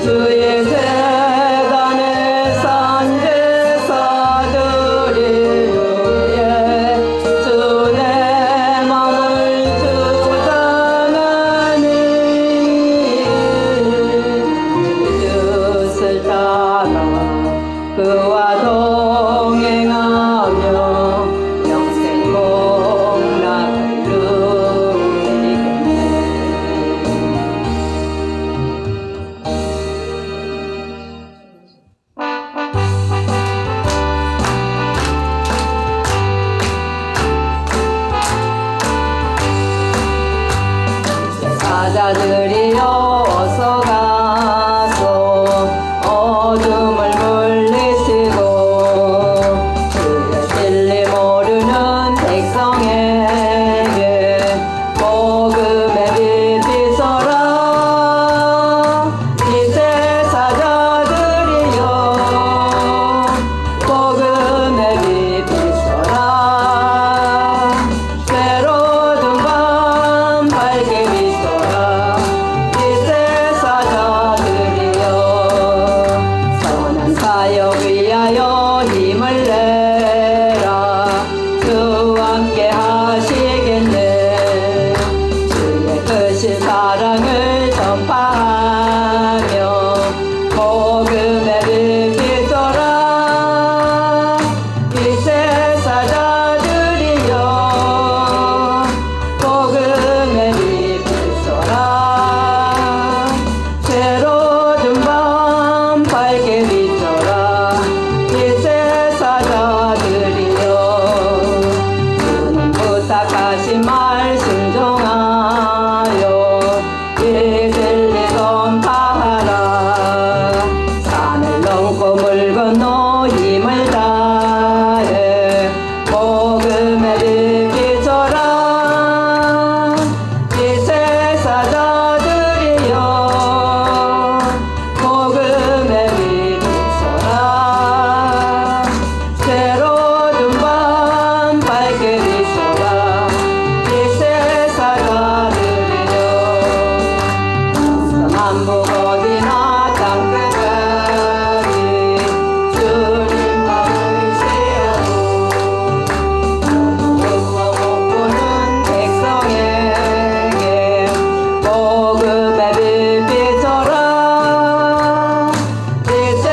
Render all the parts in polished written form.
주의 재단에 산제사들이 위해 주의 맘을 주장하니 뜻을 따라 그와 동행하며 영생 공락을 누리겠네. 사자들이여 어서 가소 어둠을 물리치고 주의 진리 모르는 백성에게 복음의 빛 비춰라. 이세 사자들이여 복음의 빛 비춰라. 괴로운 밤 밝게 비춰라. 이세 사자들이여 선한 사역 위하여 힘을 내라. 주와 함께 하시겠네. 주의 크신 사랑을 전파하며 복음의 빛 비춰라. 이세 사자들이여 복음의 빛 비춰라. 새로운 밤 밝게 비춰라. 이세 사자들이여 주님 부탁하신 말 순종하여 이 진리 전파하라. 산을 넘고 물 건너 힘을 다해 복음의 빛 비춰라. 이세 사자들이여 복음의 빛 비춰라. 새로운 밤 밝게 비춰라. 이세 사자들이여 만복 어디나 땅끝까지 주님만 의지하고 못 보는 백성에게 복음의 빛 비춰라. 이세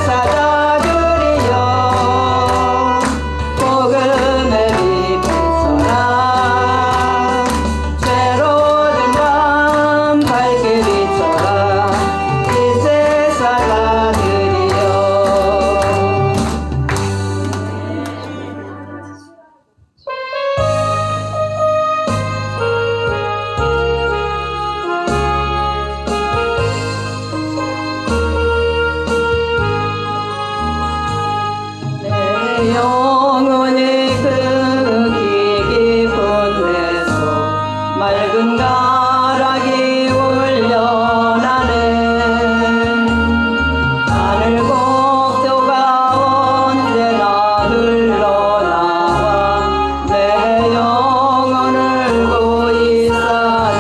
사자들이여 복음의 빛 비춰라. 새로운 밤 밝게 비춰라. 이세 사자들이여 내 영혼이 그 깊은 데서 맑은 가락이 울려나네. 하늘 곡조가 언제나 흘러나와 내 영혼을 고이 싸네.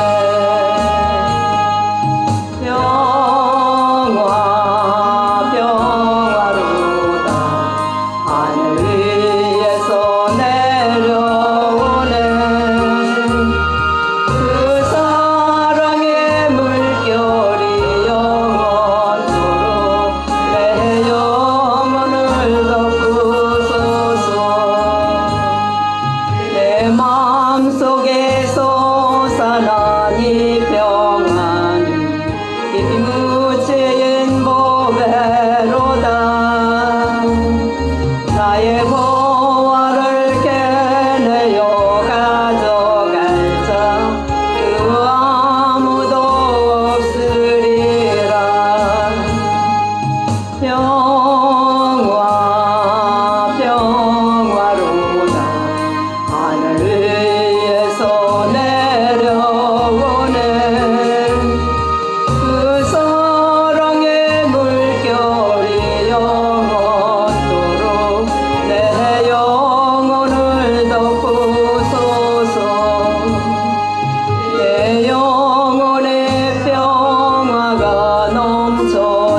평화로다 하늘 위에서 내려오네. 그 사랑의 물결이 영원토록 내 영혼을 덮으소서. 내 마음속에 솟아난 이 평안은 깊이 묻힌 보배로다. 나의 보화를 캐내어 가져갈 자 그 아무도 없으리라. 평화로다 하늘 위에서 내려오네. 그 사랑의 물결이 영원토록 내 영혼을 덮으소서. 내 영혼의 평화가 넘쳐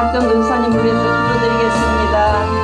박정근 선임 부에서 기도드리겠습니다.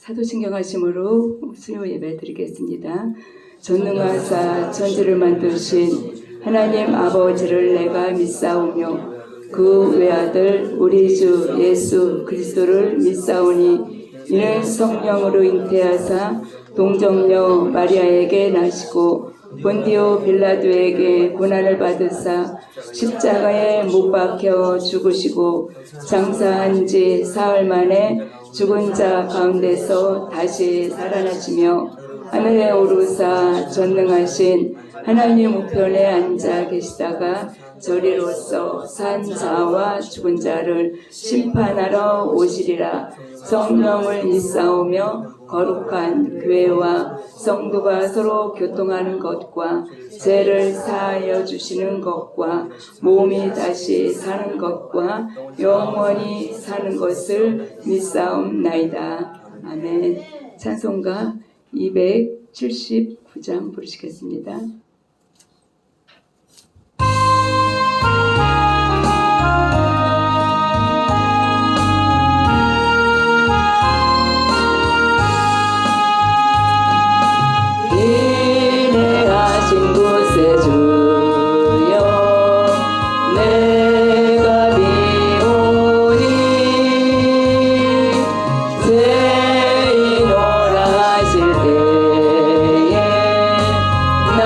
사도신경하심으로 수요 예배 드리겠습니다. 전능하사 천지를 만드신 하나님 아버지를 내가 믿사오며 그 외아들 우리 주 예수 그리스도를 믿사오니 이는 성령으로 잉태하사 동정녀 마리아에게 나시고 본디오 빌라도에게 고난을 받으사 십자가에 못 박혀 죽으시고 장사한 지 사흘 만에 죽은 자 가운데서 다시 살아나시며 하늘에 오르사 전능하신 하나님 우편에 앉아 계시다가 저리로서 산 자와 죽은 자를 심판하러 오시리라. 성령을 믿사오며 거룩한 교회와 성도가 서로 교통하는 것과 죄를 사하여 주시는 것과 몸이 다시 사는 것과 영원히 사는 것을 믿사옵나이다. 아멘. 찬송가 279장 부르시겠습니다. 인내하신 곳에 주여 내가 비오니 죄인을 하실 때에 나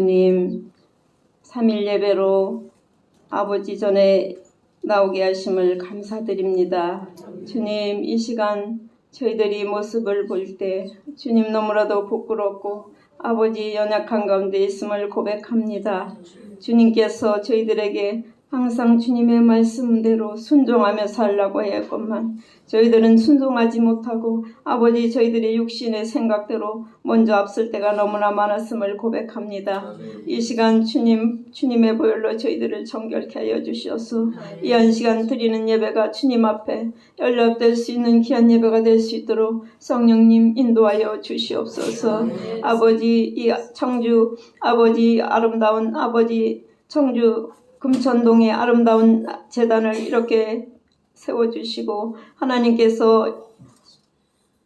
주님, 3일 예배로 아버지 전에 나오게 하심을 감사드립니다. 주님, 이 시간 저희들이 모습을 볼 때 주님 너무나도 부끄럽고 아버지 연약한 가운데 있음을 고백합니다. 주님께서 저희들에게 항상 주님의 말씀대로 순종하며 살라고 하였건만 저희들은 순종하지 못하고 아버지 저희들의 육신의 생각대로 먼저 앞설 때가 너무나 많았음을 고백합니다. 이 시간 주님의 보혈로 저희들을 정결케 하여 주시옵소서. 이 한 시간 드리는 예배가 주님 앞에 연락될 수 있는 귀한 예배가 될 수 있도록 성령님 인도하여 주시옵소서. 아버지 이 청주 아버지 아름다운 아버지 청주 금천동의 아름다운 제단을 이렇게 세워주시고 하나님께서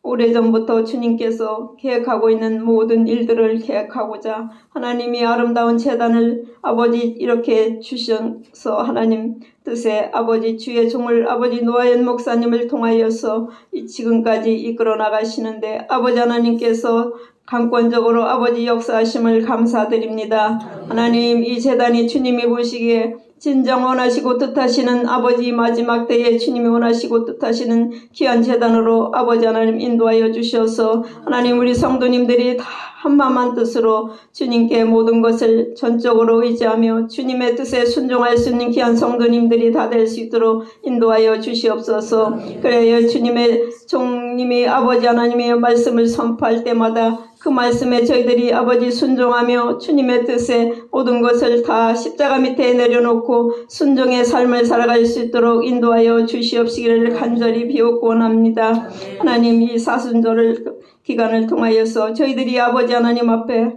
오래전부터 주님께서 계획하고 있는 모든 일들을 계획하고자 하나님이 아름다운 제단을 아버지 이렇게 주셔서 하나님 뜻에 아버지 주의 종을 아버지 노아연 목사님을 통하여서 지금까지 이끌어 나가시는데 아버지 하나님께서 강권적으로 아버지 역사하심을 감사드립니다. 하나님 이 제단이 주님이 보시기에 진정 원하시고 뜻하시는 아버지 마지막 때에 주님이 원하시고 뜻하시는 귀한 제단으로 아버지 하나님 인도하여 주셔서 하나님 우리 성도님들이 다 한마음 한뜻으로 주님께 모든 것을 전적으로 의지하며 주님의 뜻에 순종할 수 있는 귀한 성도님들이 다 될 수 있도록 인도하여 주시옵소서. 그래야 주님의 종님이 아버지 하나님의 말씀을 선포할 때마다 그 말씀에 저희들이 아버지 순종하며 주님의 뜻에 모든 것을 다 십자가 밑에 내려놓고 순종의 삶을 살아갈 수 있도록 인도하여 주시옵시기를 간절히 비옵고 원합니다. 하나님 이 사순절을 기간을 통하여서 저희들이 아버지 하나님 앞에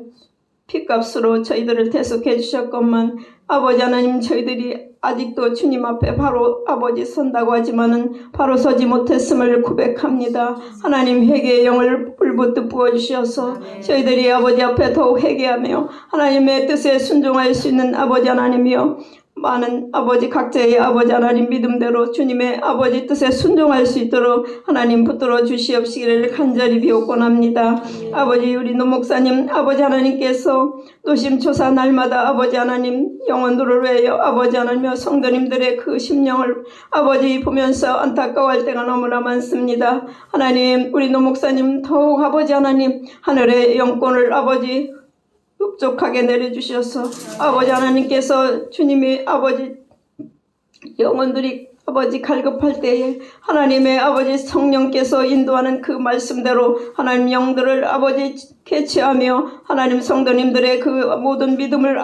핏값으로 저희들을 대속해 주셨건만 아버지 하나님 저희들이 아직도 주님 앞에 바로 아버지 선다고 하지만은 바로 서지 못했음을 고백합니다. 하나님 회개의 영을 불붙듯 부어주셔서 저희들이 아버지 앞에 더욱 회개하며 하나님의 뜻에 순종할 수 있는 아버지 하나님이여 많은 아버지 각자의 아버지 하나님 믿음대로 주님의 아버지 뜻에 순종할 수 있도록 하나님 붙들어 주시옵시기를 간절히 비옵곤합니다. 아버지 우리 노 목사님 아버지 하나님께서 노심초사 날마다 아버지 하나님 영혼들을 위하여 아버지 하나님과 성도님들의 그 심령을 아버지 보면서 안타까워할 때가 너무나 많습니다. 하나님 우리 노 목사님 더욱 아버지 하나님 하늘의 영권을 아버지 흡족하게 내려주셔서 아버지 하나님께서 주님이 아버지 영혼들이 아버지 갈급할 때에 하나님의 아버지 성령께서 인도하는 그 말씀대로 하나님 영들을 아버지 캐치하며 하나님 성도님들의 그 모든 믿음을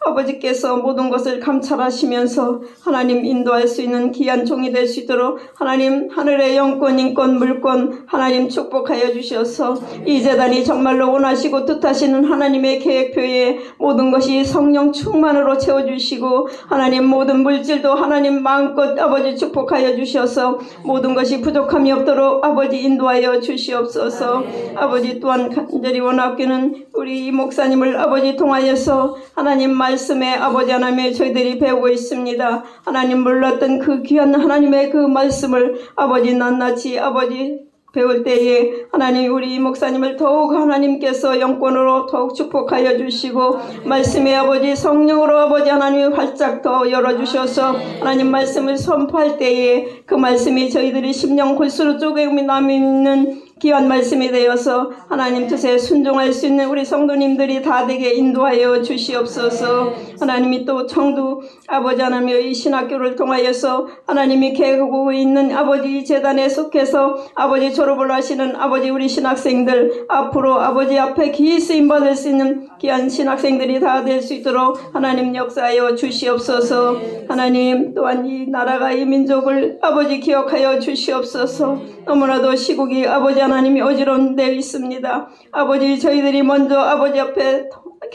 아버지께서 모든 것을 감찰하시면서 하나님 인도할 수 있는 귀한 종이 될 수 있도록 하나님 하늘의 영권, 인권, 물권 하나님 축복하여 주셔서 이 재단이 정말로 원하시고 뜻하시는 하나님의 계획표에 모든 것이 성령 충만으로 채워주시고 하나님 모든 물질도 하나님 마음껏 아버지 축복하여 주셔서 모든 것이 부족함이 없도록 아버지 인도하여 주시옵소서. 아버지 또한 간절히 원하기는 우리 이 목사님을 아버지 통하여서 하나님 말씀에 아버지 하나님의 저희들이 배우고 있습니다. 하나님 몰랐던 그 귀한 하나님의 그 말씀을 아버지 낱낱이 아버지 배울 때에 하나님 우리 목사님을 더욱 하나님께서 영권으로 더욱 축복하여 주시고 말씀의 아버지 성령으로 아버지 하나님이 활짝 더 열어주셔서 하나님 말씀을 선포할 때에 그 말씀이 저희들이 심령 골수로 쪼개움이 남아있는 귀한 말씀이 되어서 하나님 뜻에 순종할 수 있는 우리 성도님들이 다 되게 인도하여 주시옵소서. 하나님이 또 청두 아버지 하나님의 이 신학교를 통하여서 하나님이 계획하고 있는 아버지 재단에 속해서 아버지 졸업을 하시는 아버지 우리 신학생들 앞으로 아버지 앞에 귀히 쓰임받을 수 있는 귀한 신학생들이 다 될 수 있도록 하나님 역사하여 주시옵소서. 하나님 또한 이 나라가 이 민족을 아버지 기억하여 주시옵소서. 너무나도 시국이 아버지 하나님이 어지러운 데 있습니다. 아버지 저희들이 먼저 아버지 앞에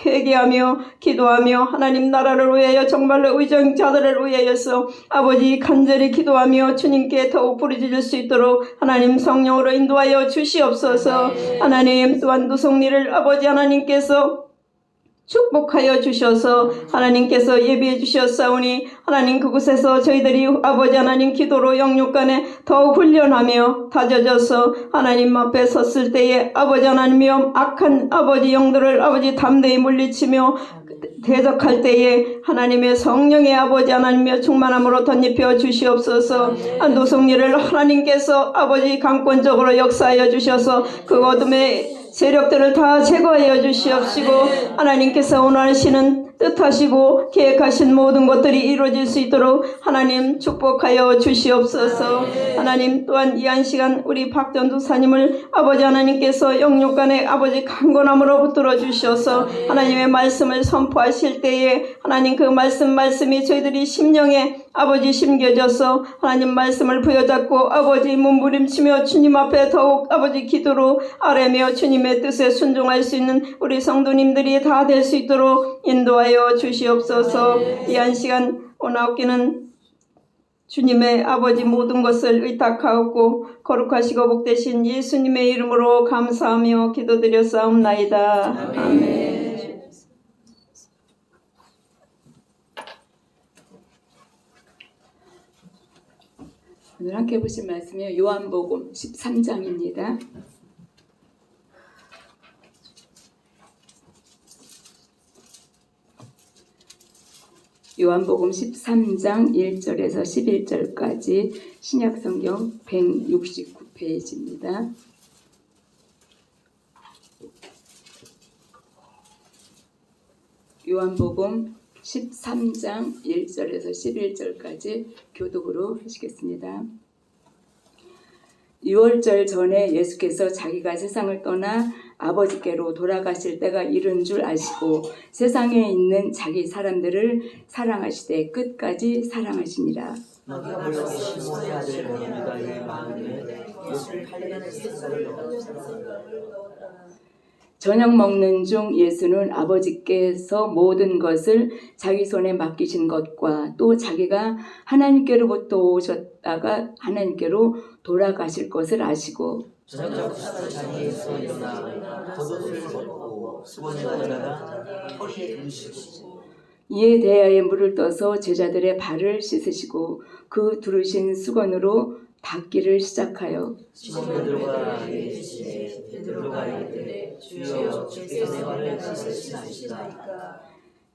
회개하며 기도하며 하나님 나라를 위하여 정말로 의정자들을 위하여서 아버지 간절히 기도하며 주님께 더욱 부르짖을 수 있도록 하나님 성령으로 인도하여 주시옵소서. 하나님 또한 노송리를 아버지 하나님께서 축복하여 주셔서 하나님께서 예비해 주셨사오니 하나님 그곳에서 저희들이 아버지 하나님 기도로 영육간에 더욱 훈련하며 다져져서 하나님 앞에 섰을 때에 아버지 하나님이여 악한 아버지 영들을 아버지 담대히 물리치며 대적할 때에 하나님의 성령의 아버지 하나님의 충만함으로 덧입혀 주시옵소서. 노송리를 하나님께서 아버지 강권적으로 역사하여 주셔서 그 어둠의 세력들을 다 제거하여 주시옵시고 하나님께서 원하시는 뜻하시고 계획하신 모든 것들이 이루어질 수 있도록 하나님 축복하여 주시옵소서. 하나님 또한 이 한 시간 우리 박전도사님을 아버지 하나님께서 영육간에 아버지 강건함으로 붙들어 주셔서 하나님의 말씀을 선포하실 때에 하나님 그 말씀이 저희들이 심령에 아버지 심겨져서 하나님 말씀을 부여잡고 아버지 몸부림치며 주님 앞에 더욱 아버지 기도로 아뢰며 주님의 뜻에 순종할 수 있는 우리 성도님들이 다 될 수 있도록 인도하여 주시옵소서. 이 한 시간 오나옵기는 주님의 아버지 모든 것을 의탁하옵고 거룩하시고 복되신 예수님의 이름으로 감사하며 기도드렸사옵나이다. 아멘. 오늘 함께 보실 말씀이 요한복음 13장입니다. 요한복음 13장 1절에서 11절까지 신약성경 169페이지입니다. 요한복음 13장 1절에서 11절까지 교독으로 하시겠습니다. 6월절 전에 예수께서 자기가 세상을 떠나 아버지께로 돌아가실 때가 이른 줄 아시고 세상에 있는 자기 사람들을 사랑하시되 끝까지 사랑하시니라. 너희가 물론 시몬의 아들 유다의 마음에 예수를 팔리는 생각을 저녁 먹는 중 예수는 아버지께서 모든 것을 자기 손에 맡기신 것과 또 자기가 하나님께로부터 오셨다가 하나님께로 돌아가실 것을 아시고 저녁 자리에서 일어나 겉옷을 벗고 수건을 가져다가 허리에 두르시고 이에 대하여 물을 떠서 제자들의 발을 씻으시고 그 두르신 수건으로 닦기를 시작하여 시몬 베드로가 이르시되 베드로가 이르되 주여 주께서 내 발을 씻으시나이까.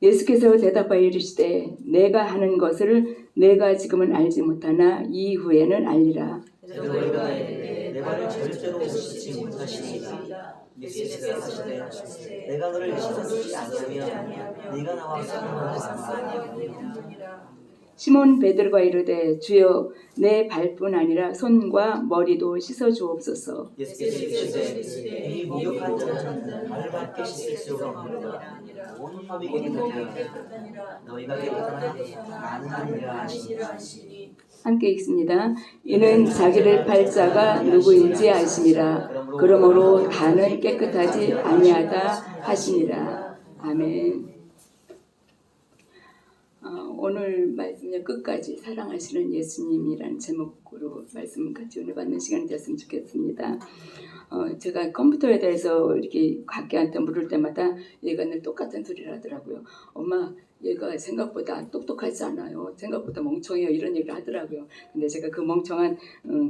예수께서 대답하여 이르시되 내가 하는 것을 내가 지금은 알지 못하나 이후에는 알리라. 베드로가 이르되 내 발을 절대로 씻지 못하시니까. 예수께서 하시되 내가 너를 씻어주지 않으면 네가 나와 쌍방하지 아니하리라. 시몬 베드로가 이르되 주여 내 발뿐 아니라 손과 머리도 씻어 주옵소서. 예수께서 이르시되 이 목욕한 자는 발을 밖에 씻을 필요가 없느니라. 온 몸이 깨끗하니라. 너희가 깨끗하나 나는 아니라 하시니. 함께 읽습니다. 이는 자기를 팔 자가 누구인지 아심이라. 그러므로 다는 깨끗하지 아니하다 하시니라. 아멘. 오늘 말씀은 끝까지 사랑하시는 예수님이라는 제목으로 말씀 같이 은혜 받는 시간이 됐으면 좋겠습니다. 제가 컴퓨터에 대해서 이렇게 각기한테 물을 때마다 얘가 늘 똑같은 소리를 하더라고요. 엄마, 얘가 생각보다 똑똑하지 않아요. 생각보다 멍청해요. 이런 얘기를 하더라고요. 근데 제가 그 멍청한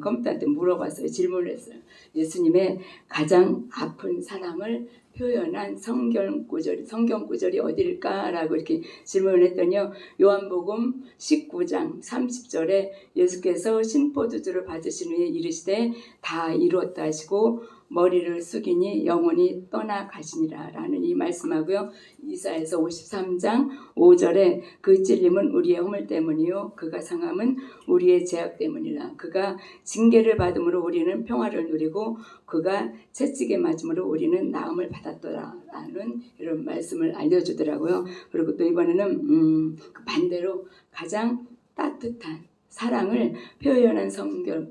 컴퓨터한테 물어봤어요. 질문을 했어요. 예수님의 가장 아픈 사랑을 표현한 성경 구절이 어디일까라고 이렇게 질문을 했더니요. 요한복음 19장 30절에 예수께서 신포도주를 받으신 후에 이르시되 다 이루었다 하시고 머리를 숙이니 영혼이 떠나가시니라 라는 이 말씀하고요. 이사야서 53장 5절에 그 찔림은 우리의 허물 때문이요 그가 상함은 우리의 죄악 때문이라. 그가 징계를 받음으로 우리는 평화를 누리고 그가 채찍에 맞음으로 우리는 나음을 받았더라 라는 이런 말씀을 알려주더라고요. 그리고 또 이번에는 반대로 가장 따뜻한 사랑을 표현한 성경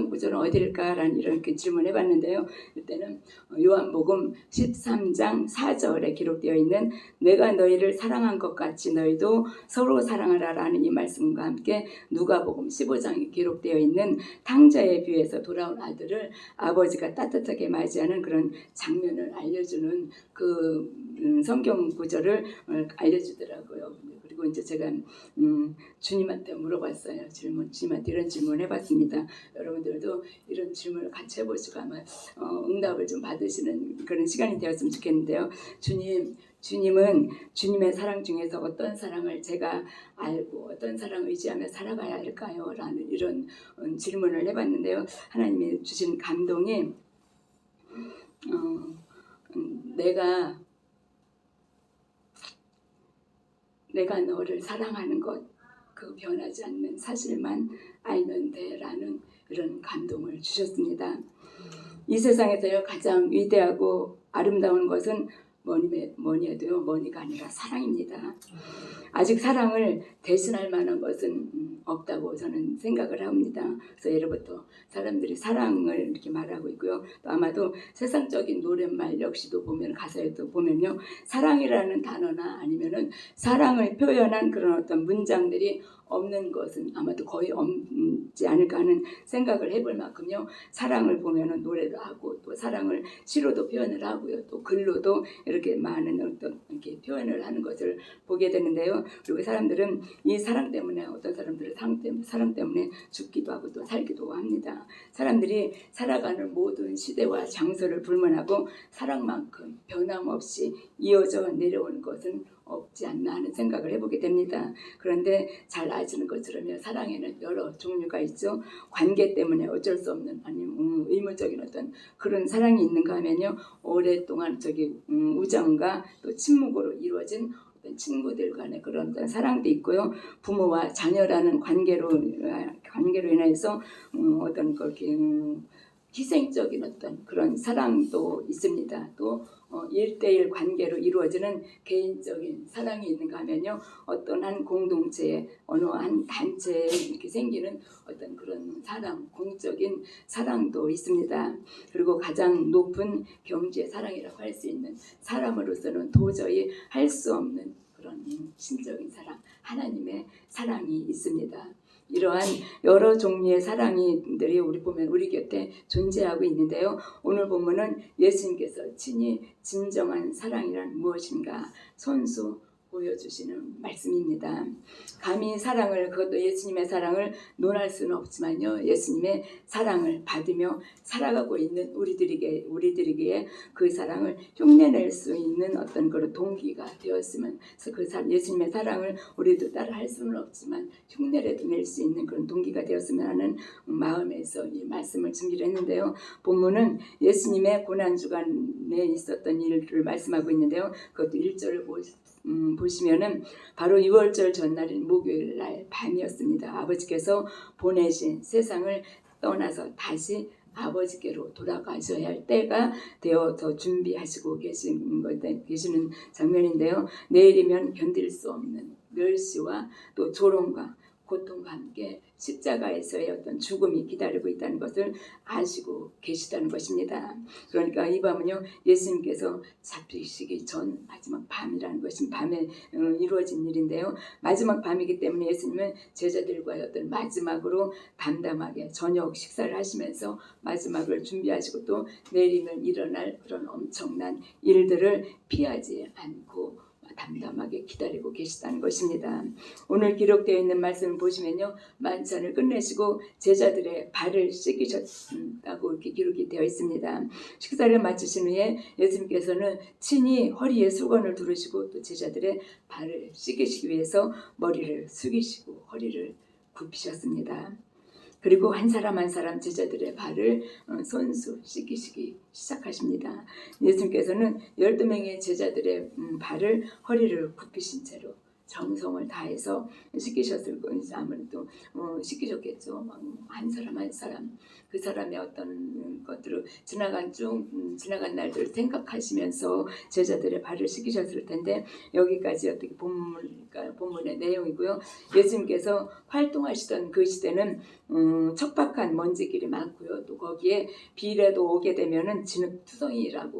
구절은 어디일까라는 이렇게 질문해봤는데요. 이때는 요한복음 13장 4절에 기록되어 있는 내가 너희를 사랑한 것 같이 너희도 서로 사랑하라라는 이 말씀과 함께 누가복음 15장에 기록되어 있는 탕자의 비유에서 돌아온 아들을 아버지가 따뜻하게 맞이하는 그런 장면을 알려주는 그 성경 구절을 알려주더라고요. 그리고 이제 제가 주님한테 물어봤어요. 주님한테 이런 질문 해봤습니다. 여러분들도 이런 질문을 같이 해보시고 아마 응답을 좀 받으시는 그런 시간이 되었으면 좋겠는데요. 주님은 주님의 사랑 중에서 어떤 사랑을 제가 알고 어떤 사랑을 의지하며 살아가야 할까요? 라는 이런 질문을 해봤는데요. 하나님이 주신 감동이 내가 너를 사랑하는 것, 그 변하지 않는 사실만 알면 돼라는 이런 감동을 주셨습니다. 이 세상에서요 가장 위대하고 아름다운 것은 뭐니 해도요 머니가 아니라 사랑입니다. 아직 사랑을 대신할 만한 것은 없다고 저는 생각을 합니다. 그래서 예로부터 사람들이 사랑을 이렇게 말하고 있고요. 또 아마도 세상적인 노랫말 역시도 보면 가사에도 보면요 사랑이라는 단어나 아니면은 사랑을 표현한 그런 어떤 문장들이 없는 것은 아마도 거의 없지 않을까 하는 생각을 해볼 만큼요. 사랑을 보면은 노래도 하고 또 사랑을 시로도 표현을 하고요. 또 글로도 이렇게 많은 어떤 이렇게 표현을 하는 것을 보게 되는데요. 그리고 사람들은 이 사랑 때문에 어떤 사람들은 사랑 때문에 죽기도 하고 또 살기도 합니다. 사람들이 살아가는 모든 시대와 장소를 불문하고 사랑만큼 변함없이 이어져 내려오는 것은 없지 않나 하는 생각을 해보게 됩니다. 그런데 잘 아시는 것처럼요. 사랑에는 여러 종류가 있죠. 관계 때문에 어쩔 수 없는 아니면 의무적인 어떤 그런 사랑이 있는가 하면요. 오랫동안 우정과 또 친목으로 이루어진 어떤 친구들 간의 그런 어떤 사랑도 있고요. 부모와 자녀라는 관계로 인해서 어떤 그렇게 희생적인 어떤 그런 사랑도 있습니다. 또 1대1 관계로 이루어지는 개인적인 사랑이 있는가 하면요. 어떤 한 공동체에 어느 한 단체에 이렇게 생기는 어떤 그런 사랑, 공적인 사랑도 있습니다. 그리고 가장 높은 경지의 사랑이라고 할 수 있는 사람으로서는 도저히 할 수 없는 그런 신적인 사랑, 하나님의 사랑이 있습니다. 이러한 여러 종류의 사랑이들이 우리 곁에 존재하고 있는데요. 오늘 본문은 예수님께서 친히 진정한 사랑이란 무엇인가 손수 보여주시는 말씀입니다. 감히 사랑을 그것도 예수님의 사랑을 논할 수는 없지만요. 예수님의 사랑을 받으며 살아가고 있는 우리들에게 그 사랑을 흉내낼 수 있는 어떤 그런 동기가 되었으면 예수님의 사랑을 우리도 따라 할 수는 없지만 흉내라도 낼 수 있는 그런 동기가 되었으면 하는 마음에서 이 말씀을 준비를 했는데요. 본문은 예수님의 고난주간에 있었던 일을 말씀하고 있는데요. 그것도 1절을 보시면은 바로 6월절 전날인 목요일 날 밤이었습니다. 아버지께서 보내신 세상을 떠나서 다시 아버지께로 돌아가셔야 할 때가 되어서 준비하시고 계시는 장면인데요. 내일이면 견딜 수 없는 멸시와 또 조롱과 고통과 함께 십자가에서의 어떤 죽음이 기다리고 있다는 것을 아시고 계시다는 것입니다. 그러니까 이 밤은요 예수님께서 잡히시기 전 마지막 밤이라는 것은 밤에 이루어진 일인데요. 마지막 밤이기 때문에 예수님은 제자들과의 어떤 마지막으로 담담하게 저녁 식사를 하시면서 마지막을 준비하시고 또 내일이면 일어날 그런 엄청난 일들을 피하지 않고 담담하게 기다리고 계시다는 것입니다. 오늘 기록되어 있는 말씀을 보시면요. 만찬을 끝내시고 제자들의 발을 씻기셨다고 이렇게 기록이 되어 있습니다. 식사를 마치신 후에 예수님께서는 친히 허리에 수건을 두르시고 또 제자들의 발을 씻기시기 위해서 머리를 숙이시고 허리를 굽히셨습니다. 그리고 한 사람 한 사람 제자들의 발을 손수 씻기시기 시작하십니다. 예수님께서는 12명의 제자들의 발을 허리를 굽히신 채로 정성을 다해서 시키셨을 거예요. 아무래도 시키셨겠죠. 한 사람 한 사람 그 사람의 어떤 것들을 지나간 날들을 생각하시면서 제자들의 발을 씻기셨을 텐데 여기까지 어떻게 본문의 내용이고요. 예수님께서 활동하시던 그 시대는 척박한 먼지길이 많고요. 또 거기에 비라도 오게 되면은 진흙투성이가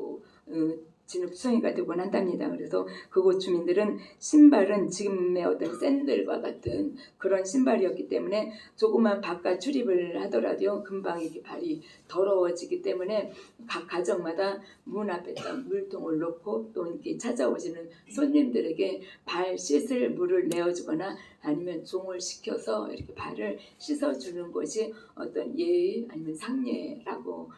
되곤 한답니다. 그래서 그곳 주민들은 신발은 지금의 어떤 샌들과 같은 그런 신발이었기 때문에 조그만 바깥 출입을 하더라도 금방 이렇게 발이 더러워지기 때문에 각 가정마다 문 앞에다 물통을 놓고 또 이렇게 찾아오시는 손님들에게 발 씻을 물을 내어주거나 아니면 종을 시켜서 이렇게 발을 씻어주는 것이 어떤 예의 아니면 상례라고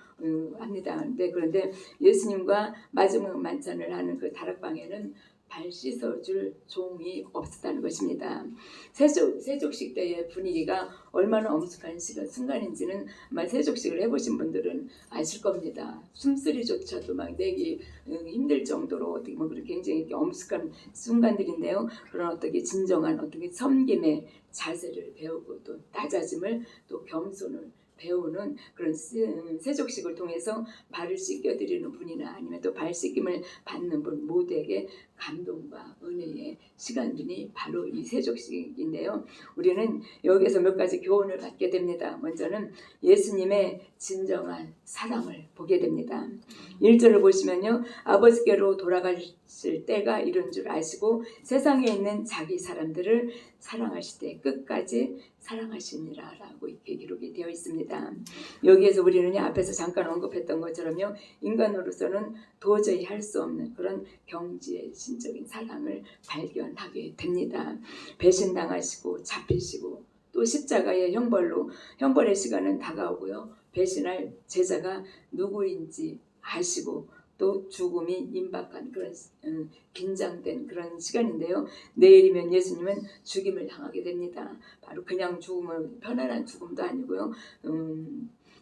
합니다. 그런데 예수님과 마지막 만찬을 하는 그 다락방에는 발 씻어줄 종이 없었다는 것입니다. 세족식 때의 분위기가 얼마나 엄숙한 순간인지는 아마 세족식을 해보신 분들은 아실 겁니다. 숨소리조차도 막 내기 힘들 정도로 어떻게 보면 굉장히 엄숙한 순간들인데요. 그런 어떻게 진정한 어떻게 섬김의 자세를 배우고 또 낮아짐을 또 겸손을 배우는 그런 세족식을 통해서 발을 씻겨드리는 분이나 아니면 또 발 씻김을 받는 분 모두에게 감동과 은혜의 시간들이 바로 이 세족식인데요. 우리는 여기에서 몇 가지 교훈을 받게 됩니다. 먼저는 예수님의 진정한 사랑을 보게 됩니다. 1절을 보시면요. 아버지께로 돌아가실 때가 이른 줄 아시고 세상에 있는 자기 사람들을 사랑하시되 끝까지 사랑하시니라 라고 이렇게 기록이 되어 있습니다. 여기에서 우리는 앞에서 잠깐 언급했던 것처럼요. 인간으로서는 도저히 할 수 없는 그런 경지의 신적인 사랑을 발견하게 됩니다. 배신당하시고 잡히시고 또 십자가의 형벌의 시간은 다가오고요. 배신할 제자가 누구인지 아시고 또 죽음이 임박한 그런 긴장된 그런 시간인데요. 내일이면 예수님은 죽임을 당하게 됩니다. 바로 그냥 죽음은 편안한 죽음도 아니고요.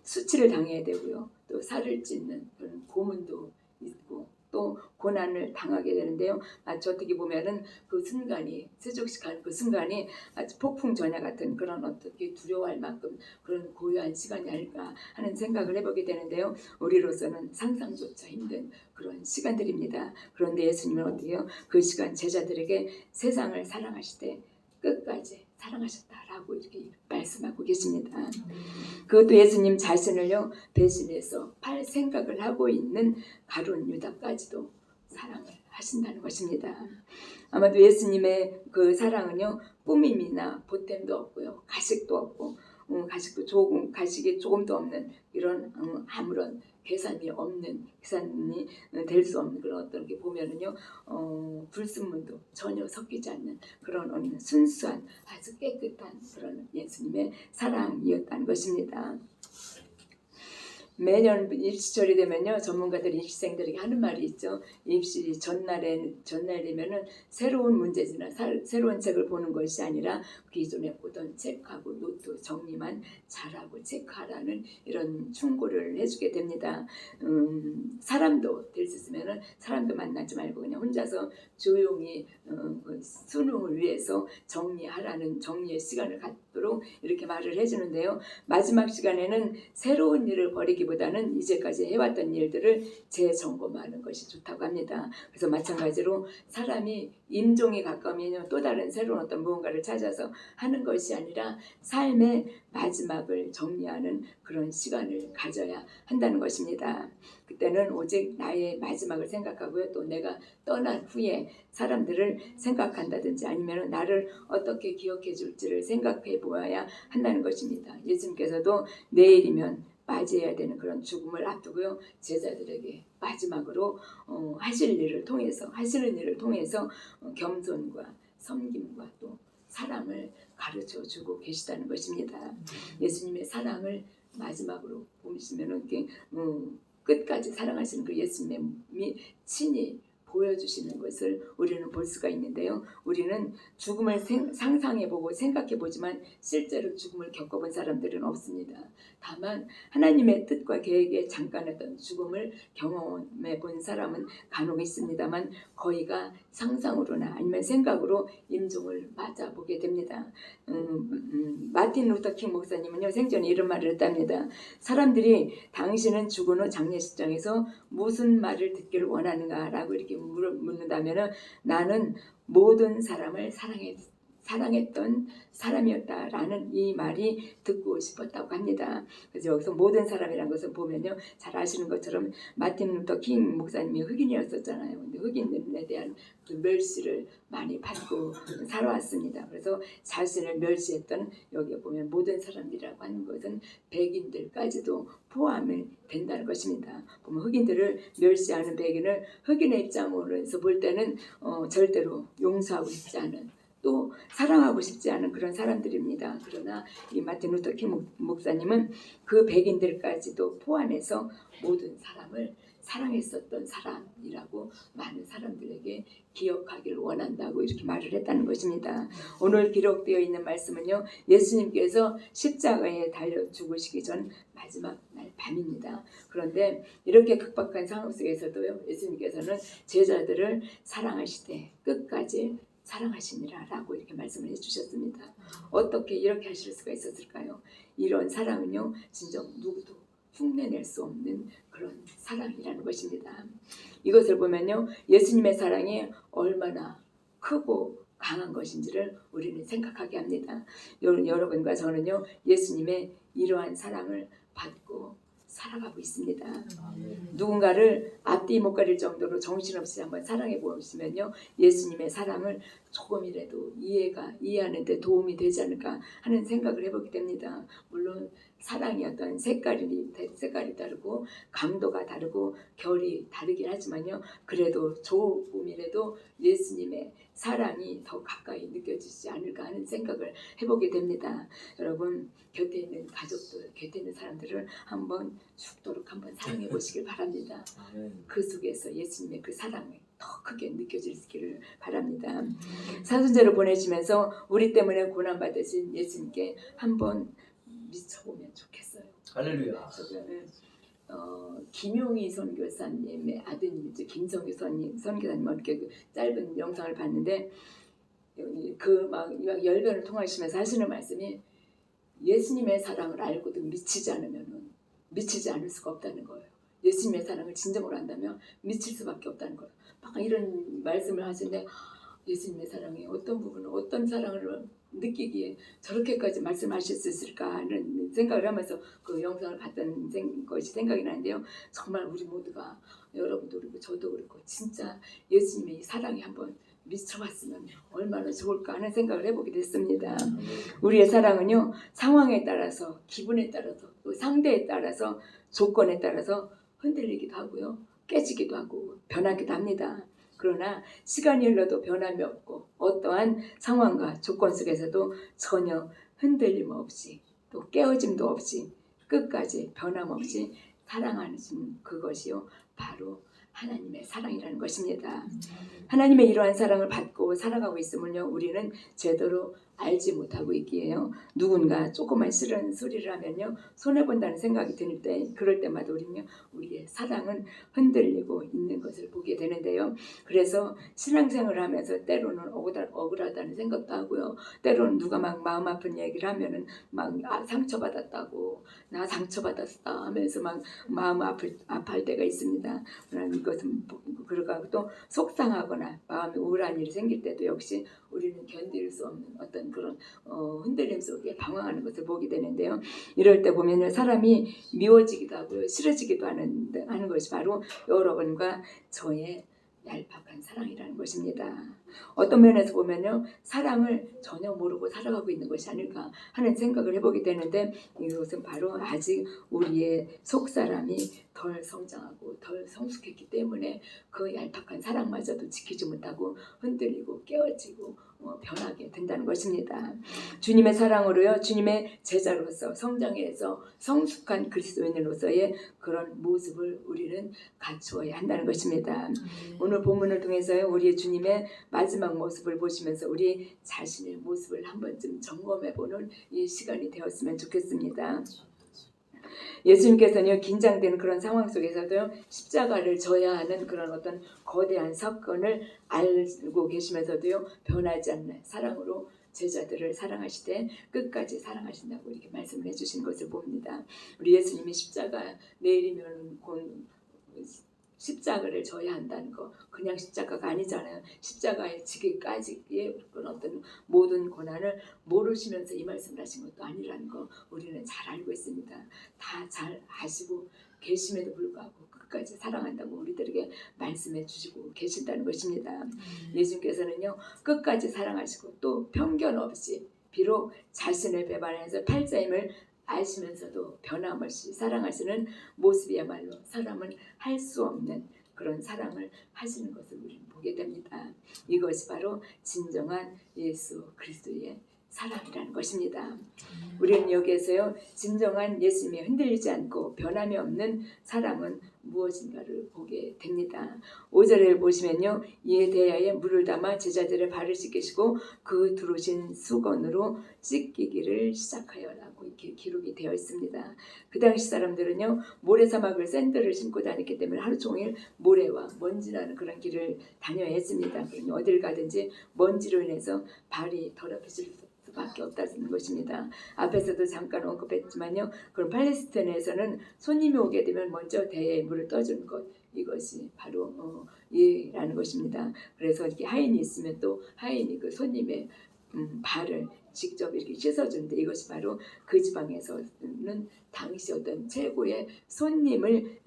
수치를 당해야 되고요. 또 살을 찢는 그런 고문도 있고 또 고난을 당하게 되는데요. 마치 어떻게 보면은 그 순간이 세족식하는 그 순간이 마치 폭풍 전야 같은 그런 어떻게 두려워할 만큼 그런 고요한 시간이 아닐까 하는 생각을 해보게 되는데요. 우리로서는 상상조차 힘든 그런 시간들입니다. 그런데 예수님은 어떻게요? 그 시간 제자들에게 세상을 사랑하시되 끝까지 사랑하셨다라고 이렇게 말씀하고 계십니다. 그것도 예수님 자신을요 배신해서 팔 생각을 하고 있는 가룟 유다까지도 사랑을 하신다는 것입니다. 아마도 예수님의 그 사랑은요 꾸밈이나 보탬도 없고요 가식도 없고 가식이 조금도 없는 이런 아무런 계산이 될 수 없는 그런 어떤 게 보면은요 불순물도 전혀 섞이지 않는 그런 순수한 아주 깨끗한 그런 예수님의 사랑이었다는 것입니다. 매년 입시절이 되면요 전문가들이 입시생들에게 하는 말이 있죠. 입시 전날 되면은 새로운 문제지나 새로운 책을 보는 것이 아니라 기존에 보던 책하고 노트 정리만 잘하고 체크하라는 이런 충고를 해주게 됩니다. 사람도 될 수 있으면은 사람도 만나지 말고 그냥 혼자서 조용히 수능을 위해서 정리하라는 정리의 시간을 갖도록 이렇게 말을 해주는데요. 마지막 시간에는 새로운 일을 벌이기보다는 이제까지 해왔던 일들을 재점검하는 것이 좋다고 합니다. 그래서 마찬가지로 사람이 임종에 가까우면 또 다른 새로운 어떤 무언가를 찾아서 하는 것이 아니라 삶의 마지막을 정리하는 그런 시간을 가져야 한다는 것입니다. 그때는 오직 나의 마지막을 생각하고요. 또 내가 떠난 후에 사람들을 생각한다든지 아니면 나를 어떻게 기억해 줄지를 생각해 보아야 한다는 것입니다. 예수님께서도 내일이면 맞이해야 되는 그런 죽음을 앞두고요. 제자들에게 마지막으로 하시는 일을 통해서 겸손과 섬김과 또 사랑을 가르쳐 주고 계시다는 것입니다. 예수님의 사랑을 마지막으로 보시면은 끝까지 사랑하시는 그 예수님의 친히 보여주시는 것을 우리는 볼 수가 있는데요. 우리는 죽음을 상상해보고 생각해보지만 실제로 죽음을 겪어본 사람들은 없습니다. 다만 하나님의 뜻과 계획에 잠깐 어떤 죽음을 경험해본 사람은 간혹 있습니다만 거의가 상상으로나 아니면 생각으로 임종을 맞아보게 됩니다. 마틴 루터 킹 목사님은요, 생전에 이런 말을 했답니다. 사람들이 당신은 죽은 후 장례식장에서 무슨 말을 듣기를 원하는가 라고 이렇게 묻는다면 나는 모든 사람을 사랑했던 사람이었다라는 이 말이 듣고 싶었다고 합니다. 그래서 여기서 모든 사람이라는 것을 보면요, 잘 아시는 것처럼 마틴 루터 킹 목사님이 흑인이었었잖아요. 근데 흑인들에 대한 그 멸시를 많이 받고 살아왔습니다. 그래서 자신을 멸시했던, 여기에 보면 모든 사람들이라고 하는 것은 백인들까지도 포함이 된다는 것입니다. 보면 흑인들을 멸시하는 백인을 흑인의 입장으로서 볼 때는 절대로 용서하고 싶지 않은, 또 사랑하고 싶지 않은 그런 사람들입니다. 그러나 이 마틴 루터 킹 목사님은 그 백인들까지도 포함해서 모든 사람을 사랑했었던 사람이라고 많은 사람들에게 기억하기를 원한다고 이렇게 말을 했다는 것입니다. 오늘 기록되어 있는 말씀은요, 예수님께서 십자가에 달려 죽으시기 전 마지막 날 밤입니다. 그런데 이렇게 급박한 상황 속에서도요, 예수님께서는 제자들을 사랑하시되 끝까지 사랑하시니라 라고 이렇게 말씀을 해주셨습니다. 어떻게 이렇게 하실 수가 있었을까요? 이런 사랑은요, 진정 누구도 흉내낼 수 없는 그런 사랑이라는 것입니다. 이것을 보면요, 예수님의 사랑이 얼마나 크고 강한 것인지를 우리는 생각하게 합니다. 여러분과 저는요, 예수님의 이러한 사랑을 받고 살아가고 있습니다. 누군가를 앞뒤 못 가릴 정도로 정신없이 한번 사랑해 보시면요, 예수님의 사랑을 조금이라도 이해하는 데 도움이 되지 않을까 하는 생각을 해보게 됩니다. 물론 사랑이 어떤 색깔이 다르고 강도가 다르고 결이 다르긴 하지만요, 그래도 조금이라도 예수님의 사랑이 더 가까이 느껴지지 않을까 하는 생각을 해보게 됩니다. 여러분, 곁에 있는 가족들, 곁에 있는 사람들을 한번 죽도록 한번 사랑해 보시길 바랍니다. 그 속에서 예수님의 그 사랑이 더 크게 느껴지기를 바랍니다. 사순절을 보내시면서 우리 때문에 고난받으신 예수님께 한번 미쳐보면 좋겠어요. 할렐루야. 김용희 선교사님의 아드님이죠. 김성규 선교사님 이렇게 그 짧은 영상을 봤는데, 그 막 열변을 통하시면서 하시는 말씀이 예수님의 사랑을 알고도 미치지 않을 수가 없다는 거예요. 예수님의 사랑을 진정으로 안다면 미칠 수밖에 없다는 거예요. 막 이런 말씀을 하시는데, 예수님의 사랑이 어떤 부분은 어떤 사랑을 느끼기에 저렇게까지 말씀하실 수 있을까 하는 생각을 하면서 그 영상을 봤던 것이 생각이 나는데요. 정말 우리 모두가, 여러분도 그렇고 저도 그렇고 진짜 예수님의 사랑이 한번 미쳐봤으면 얼마나 좋을까 하는 생각을 해보게 됐습니다. 우리의 사랑은요, 상황에 따라서, 기분에 따라서, 또 상대에 따라서, 조건에 따라서 흔들리기도 하고요, 깨지기도 하고 변하기도 합니다. 그러나 시간이 흘러도 변함이 없고 어떠한 상황과 조건 속에서도 전혀 흔들림 없이 또 깨어짐도 없이 끝까지 변함없이 사랑하는 그것이요, 바로 하나님의 사랑이라는 것입니다. 하나님의 이러한 사랑을 받고 살아가고 있음을요, 우리는 제대로 알지 못하고 있기에요. 누군가 조그만 싫은 소리를 하면요, 손해본다는 생각이 들 때, 그럴 때마다 우리의 사랑은 흔들리고 있는 것을 보게 되는데요. 그래서 신앙생활을 하면서 때로는 억울하다는 생각도 하고요, 때로는 누가 막 마음 아픈 얘기를 하면은 막 상처받았다고, 나 상처받았다 하면서 막 마음 아파할 때가 있습니다. 그러나 이것은 그러고 또 속상하거나 마음이 우울한 일이 생길 때도 역시 우리는 견딜 수 없는 어떤 그런 흔들림 속에 방황하는 것을 보게 되는데요. 이럴 때 보면 사람이 미워지기도 하고요, 싫어지기도 하는 것이 바로 여러분과 저의 얄팍한 사랑이라는 것입니다. 어떤 면에서 보면요, 사랑을 전혀 모르고 살아가고 있는 것이 아닐까 하는 생각을 해보게 되는데, 이것은 바로 아직 우리의 속사람이 덜 성장하고 덜 성숙했기 때문에 그 얄팍한 사랑마저도 지키지 못하고 흔들리고 깨어지고 변하게 된다는 것입니다. 주님의 사랑으로요, 주님의 제자로서 성장해서 성숙한 그리스도인으로서의 그런 모습을 우리는 갖추어야 한다는 것입니다. 오늘 본문을 통해서요, 우리 주님의 마지막 모습을 보시면서 우리 자신의 모습을 한 번쯤 점검해보는 이 시간이 되었으면 좋겠습니다. 예수님께서는 긴장되는 그런 상황 속에서도 십자가를 져야 하는 그런 어떤 거대한 사건을 알고 계시면서도요, 변하지 않는 사랑으로 제자들을 사랑하시되 끝까지 사랑하신다고 이렇게 말씀을 해주신 것을 봅니다. 우리 예수님이 십자가 내일이면 곧 십자가를 져야 한다는 거 그냥 십자가가 아니잖아요. 십자가에 지기까지의 그런 어떤 모든 고난을 모르시면서 이 말씀을 하신 것도 아니라는 거 우리는 잘 알고 있습니다. 다 잘 아시고 계심에도 불구하고 끝까지 사랑한다고 우리들에게 말씀해 주시고 계신다는 것입니다. 예수님께서는요, 끝까지 사랑하시고 또 편견 없이 비록 자신을 배반해서 팔자임을 아시면서도 변함없이 사랑하시는 모습이야말로 사람은 할 수 없는 그런 사랑을 하시는 것을 우리는 보게 됩니다. 이것이 바로 진정한 예수 그리스도의 사랑이라는 것입니다. 우리는 여기에서요, 진정한 예수님이 흔들리지 않고 변함이 없는 사랑은 무엇인가를 보게 됩니다. 5절을 보시면요, 이에 대하여 물을 담아 제자들의 발을 씻기시고 그 두르신 수건으로 씻기기를 시작하여라고 이렇게 기록이 되어 있습니다. 그 당시 사람들은요, 모래사막을 샌들을 신고 다녔기 때문에 하루 종일 모래와 먼지라는 그런 길을 다녀야 했습니다. 그러니 어딜 가든지 먼지로 인해서 발이 더럽혀질 수밖에 없다는 것입니다. 앞에서도 잠깐 언급했지만요, 그럼 팔레스타인에서는 손님이 오게 되면 먼저 대에 물을 떠주는 것, 이것이 바로 예라는 것입니다. 그래서 이렇게 하인이 있으면 또 하인이 그 손님의 발을 직접 이렇게 씻어주는데 이것이 바로 그 지방에서는 당시 어떤 최고의 손님을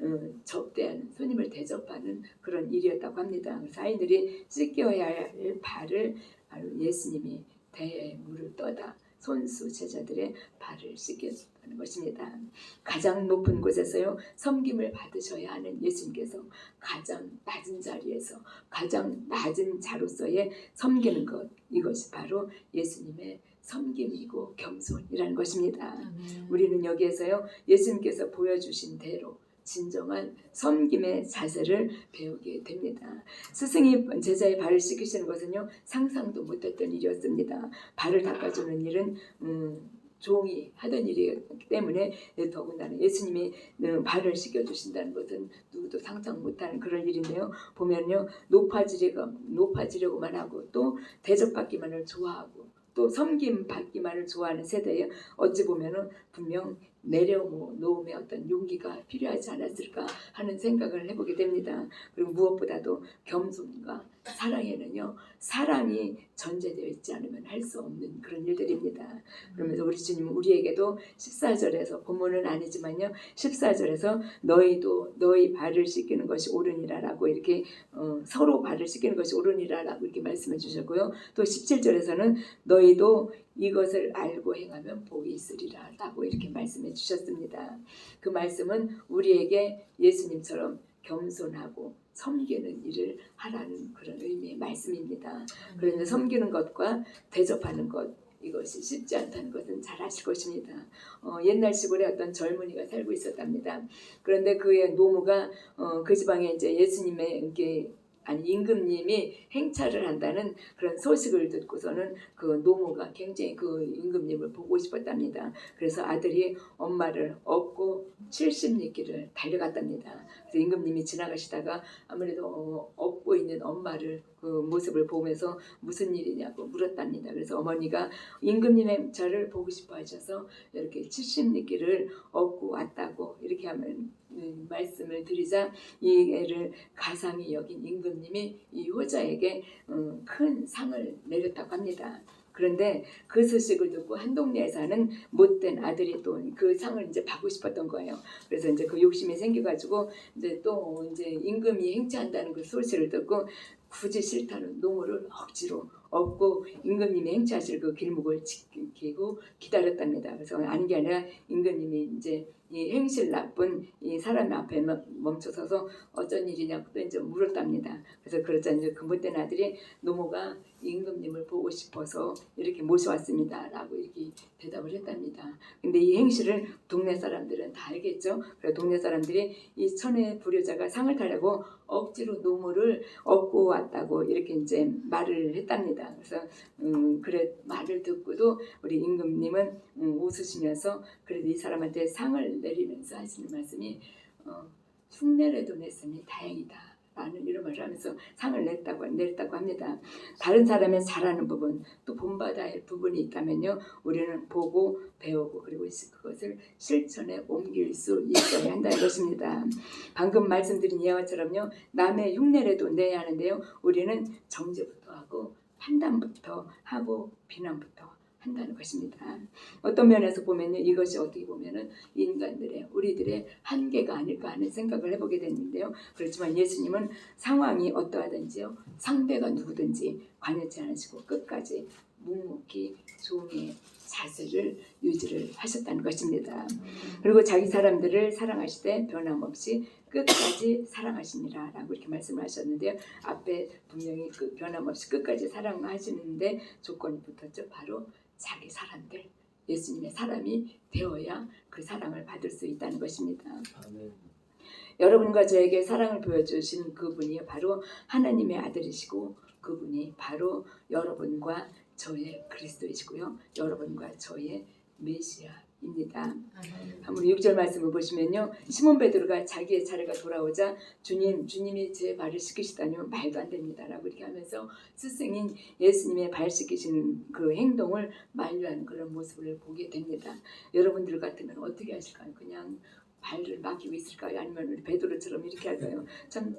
접대하는, 손님을 대접하는 그런 일이었다고 합니다. 그래서 하인들이 씻겨야 할 발을 바로 예수님이 대에 물을 떠다 손수 제자들의 발을 씻겨줬다는 것입니다. 가장 높은 곳에서요, 섬김을 받으셔야 하는 예수님께서 가장 낮은 자리에서 가장 낮은 자로서의 섬기는 것, 이것이 바로 예수님의 섬김이고 겸손이라는 것입니다. 우리는 여기에서요, 예수님께서 보여주신 대로 진정한 섬김의 자세를 배우게 됩니다. 스승이 제자의 발을 씻기시는 것은요, 상상도 못했던 일이었습니다. 발을 닦아주는 일은 종이 하던 일이기 때문에 더군다나 예수님이 발을 씻겨주신다는 것은 누구도 상상 못하는 그런 일인데요. 보면요, 높아지려고만 하고 또 대접받기만을 좋아하고 또 섬김 받기만을 좋아하는 세대에 어찌 보면은 분명 내려놓음의 어떤 용기가 필요하지 않았을까 하는 생각을 해보게 됩니다. 그리고 무엇보다도 겸손과 사랑에는요, 사랑이 전제되어 있지 않으면 할 수 없는 그런 일들입니다. 그러면서 우리 주님은 우리에게도 14절에서 본문은 아니지만요, 14절에서 너희도 너희 발을 씻기는 것이 옳으니라라고 이렇게 서로 발을 씻기는 것이 옳으니라라고 이렇게 말씀해 주셨고요. 또 17절에서는 너희도 이것을 알고 행하면 복이 있으리라 라고 이렇게 말씀해 주셨습니다. 그 말씀은 우리에게 예수님처럼 겸손하고 섬기는 일을 하라는 그런 의미의 말씀입니다. 그런데 섬기는 것과 대접하는 것, 이것이 쉽지 않다는 것은 잘 아실 것입니다. 옛날 시골에 어떤 젊은이가 살고 있었답니다. 그런데 그의 노무가 그 지방에 이제 예수님의 이렇게 임금님이 행차를 한다는 그런 소식을 듣고서는 그 노모가 굉장히 그 임금님을 보고 싶었답니다. 그래서 아들이 엄마를 업고 70리길을 달려갔답니다. 그래서 임금님이 지나가시다가 아무래도 업고 있는 엄마를 그 모습을 보면서 무슨 일이냐고 물었답니다. 그래서 어머니가 임금님의 저를 보고 싶어 하셔서 이렇게 70리길을 업고 왔다고 이렇게 하면 말씀을 드리자 이 애를 가상히 여긴 임금님이 이 효자에게 큰 상을 내렸다고 합니다. 그런데 그 소식을 듣고 한 동네에 사는 못된 아들이 또 그 상을 이제 받고 싶었던 거예요. 그래서 이제 그 욕심이 생겨가지고 이제 또 이제 임금이 행차한다는 그 소식을 듣고 굳이 싫다는 노모를 억지로 업고 임금님이 행차하실 그 길목을 지키고 기다렸답니다. 그래서 아닌 게 아니라 임금님이 이제 이 행실 나쁜 이 사람 앞에 멈춰서서 어쩐 일이냐고 또 이제 물었답니다. 그래서 그러자 근본된 아들이 노모가 임금님을 보고 싶어서 이렇게 모셔왔습니다라고 이렇게 대답을 했답니다. 근데 이 행실을 동네 사람들은 다 알겠죠. 그래서 동네 사람들이 이 천의 불효자가 상을 타려고 억지로 노모를 얻고 왔다고 이렇게 이제 말을 했답니다. 그래서 그래 말을 듣고도 우리 임금님은 웃으시면서 그래도 이 사람한테 상을 내리면서 하시는 말씀이 흉내라도 냈으니 다행이다. 라는 이런 말을 하면서 상을 냈다고 합니다. 다른 사람의 잘하는 부분 또 본받아야 할 부분이 있다면요. 우리는 보고 배우고 그리고 그것을 실천에 옮길 수 있어야 한다는 것입니다. 방금 말씀드린 예화처럼요. 남의 흉내라도 내야 하는데요. 우리는 정죄부터 하고 판단부터 하고 비난부터 한다는 것입니다. 어떤 면에서 보면요, 이것이 어떻게 보면은 인간들의 우리들의 한계가 아닐까 하는 생각을 해보게 됐는데요. 그렇지만 예수님은 상황이 어떠하든지요, 상대가 누구든지 관여치 않으시고 끝까지 묵묵히 종의 자세를 유지를 하셨다는 것입니다. 그리고 자기 사람들을 사랑하시되 변함없이 끝까지 사랑하시니라 라고 이렇게 말씀을 하셨는데요. 앞에 분명히 변함없이 끝까지 사랑하시는데 조건이 붙었죠. 바로 자기 사람들, 예수님의 사람이 되어야 그 사랑을 받을 수 있다는 것입니다. 아멘. 여러분과 저에게 사랑을 보여주신 그분이 바로 하나님의 아들이시고 그분이 바로 여러분과 저의 그리스도이시고요. 여러분과 저의 메시아입니다. 한번 6절 말씀을 보시면요. 시몬 베드로가 자기의 차례가 돌아오자 주님이 제 발을 씻기시다니요 말도 안 됩니다 라고 이렇게 하면서 스승인 예수님의 발 씻기시는 그 행동을 만류하는 그런 모습을 보게 됩니다. 여러분들 같으면 어떻게 하실까요? 그냥 발을 맡기고 있을까요? 아니면 우리 베드로처럼 이렇게 할까요? 참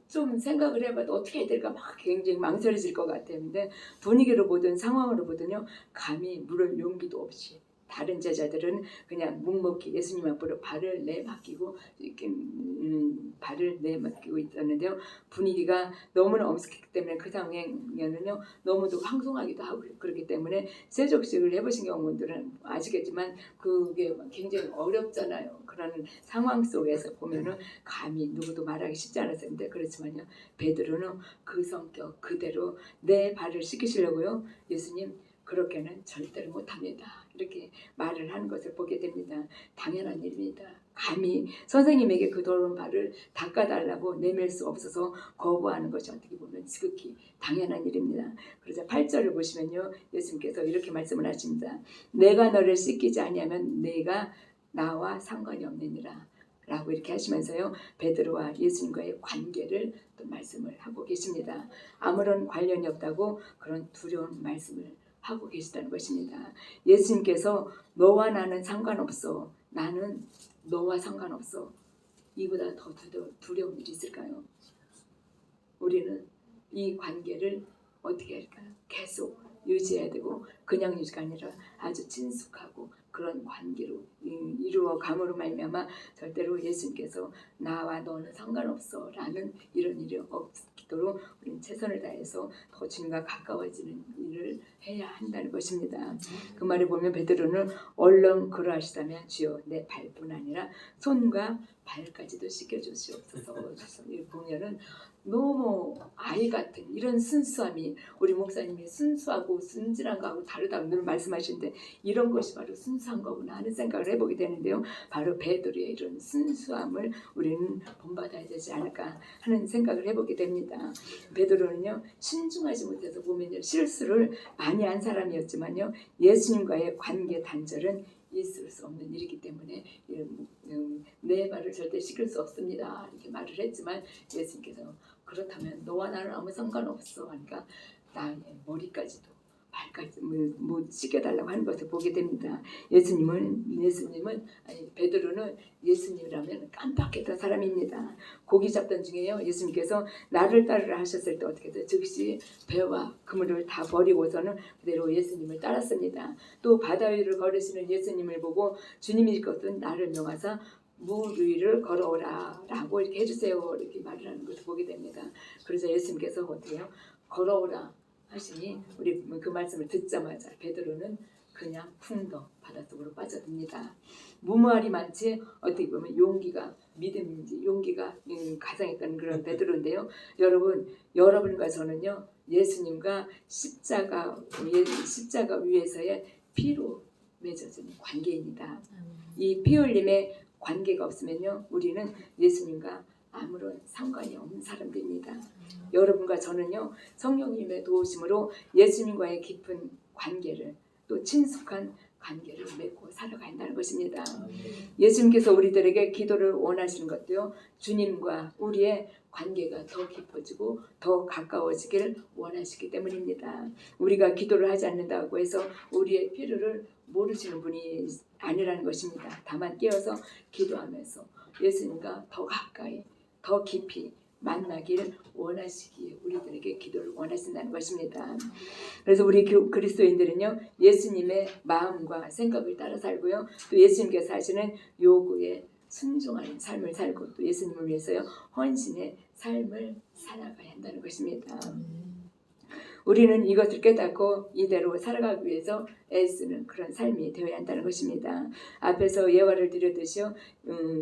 좀 생각을 해봐도 어떻게 해야 될까 막 굉장히 망설여질 것 같아요. 근데 분위기로 보든 상황으로 보든요. 감히 물을 용기도 없이 다른 제자들은 그냥 묵묵히 예수님 앞으로 발을 내맡기고 이렇게 발을 내맡기고 있었는데요. 분위기가 너무나 엄숙했기 때문에 그 상황에는요 너무도 황송하기도 하고 그렇기 때문에 세족식을 해보신 경우들은 아시겠지만 그게 굉장히 어렵잖아요. 그런 상황 속에서 보면은 감히 누구도 말하기 쉽지 않았을 텐데 그렇지만요 베드로는 그 성격 그대로 내 발을 씻기시려고요. 예수님 그렇게는 절대로 못합니다. 이렇게 말을 하는 것을 보게 됩니다. 당연한 일입니다. 감히 선생님에게 그 더러운 발을 닦아달라고 내밀 수 없어서 거부하는 것이 어떻게 보면 지극히 당연한 일입니다. 그러자 8절을 보시면요. 예수님께서 이렇게 말씀을 하십니다. 내가 너를 씻기지 아니하면 내가 나와 상관이 없느니라. 라고 이렇게 하시면서요. 베드로와 예수님과의 관계를 또 말씀을 하고 계십니다. 아무런 관련이 없다고 그런 두려운 말씀을 하고 계시다는 것입니다. 예수님께서 너와 나는 상관없어. 나는 너와 상관없어. 이보다 더 두려운 일이 있을까요? 우리는 이 관계를 어떻게 할까요? 계속 유지해야 되고 그냥 유지가 아니라 아주 친숙하고 그런 관계로 이루어 감으로 말미암아 절대로 예수님께서 나와 너는 상관없어 라는 이런 일이 없도록 우리는 최선을 다해서 더 주님과 가까워지는 일을 해야 한다는 것입니다. 그 말을 보면 베드로는 얼른 그러하시다면 주여 내 발뿐 아니라 손과 발까지도 씻겨주시옵소서. 보면은 너무 아이 같은 이런 순수함이 우리 목사님이 순수하고 순진한 거하고 다르다고 늘 말씀하시는데 이런 것이 바로 순수한 거구나 하는 생각을 해보게 되는데요. 바로 베드로의 이런 순수함을 우리는 본받아야 되지 않을까 하는 생각을 해보게 됩니다. 베드로는요 신중하지 못해서 보면요 실수를 많이 한 사람이었지만요 예수님과의 관계 단절은 있을 수 없는 일이기 때문에 내 발을 절대 씻길 수 없습니다 이렇게 말을 했지만 예수님께서 그렇다면 너와 나는 아무 상관없어 하니까 나의 머리까지도 발까지 못 씻겨달라고 하는 것을 보게 됩니다. 아니 베드로는 예수님이라면 깜빡했던 사람입니다. 고기 잡던 중에요 예수님께서 나를 따르라 하셨을 때 어떻게 돼요? 즉시 배와 그물을 다 버리고서는 그대로 예수님을 따랐습니다. 또 바다 위를 걸으시는 예수님을 보고 주님이 것은 나를 명하사 물 위를 걸어오라 라고 이렇게 해주세요 이렇게 말을 하는 것을 보게 됩니다. 그래서 예수님께서 어떻게 해요? 걸어오라 하시니 우리 그 말씀을 듣자마자 베드로는 그냥 풍더 바닷속으로 빠져듭니다. 무모할이 많지 어떻게 보면 용기가 믿음인지 용기가 가장했던 그런 베드로인데요. 여러분과 저는요 예수님과 십자가 위에서의 피로 맺어진 관계입니다. 이 피 흘림의 관계가 없으면요 우리는 예수님과 아무런 상관이 없는 사람들입니다. 여러분과 저는요 성령님의 도우심으로 예수님과의 깊은 관계를 또 친숙한 관계를 맺고 살아가야 한다는 것입니다. 예수님께서 우리들에게 기도를 원하시는 것도요 주님과 우리의 관계가 더 깊어지고 더 가까워지기를 원하시기 때문입니다. 우리가 기도를 하지 않는다고 해서 우리의 필요를 모르시는 분이 아니라는 것입니다. 다만 깨어서 기도하면서 예수님과 더 가까이 더 깊이 만나기를 원하시기에 우리들에게 기도를 원하신다는 것입니다. 그래서 우리 그리스도인들은요 예수님의 마음과 생각을 따라 살고요 또 예수님께서 하시는 요구에 순종하는 삶을 살고 또 예수님을 위해서요 헌신의 삶을 살아가야 한다는 것입니다. 우리는 이것을 깨닫고 이대로 살아가기 위해서 애쓰는 그런 삶이 되어야 한다는 것입니다. 앞에서 예화를 드렸듯이요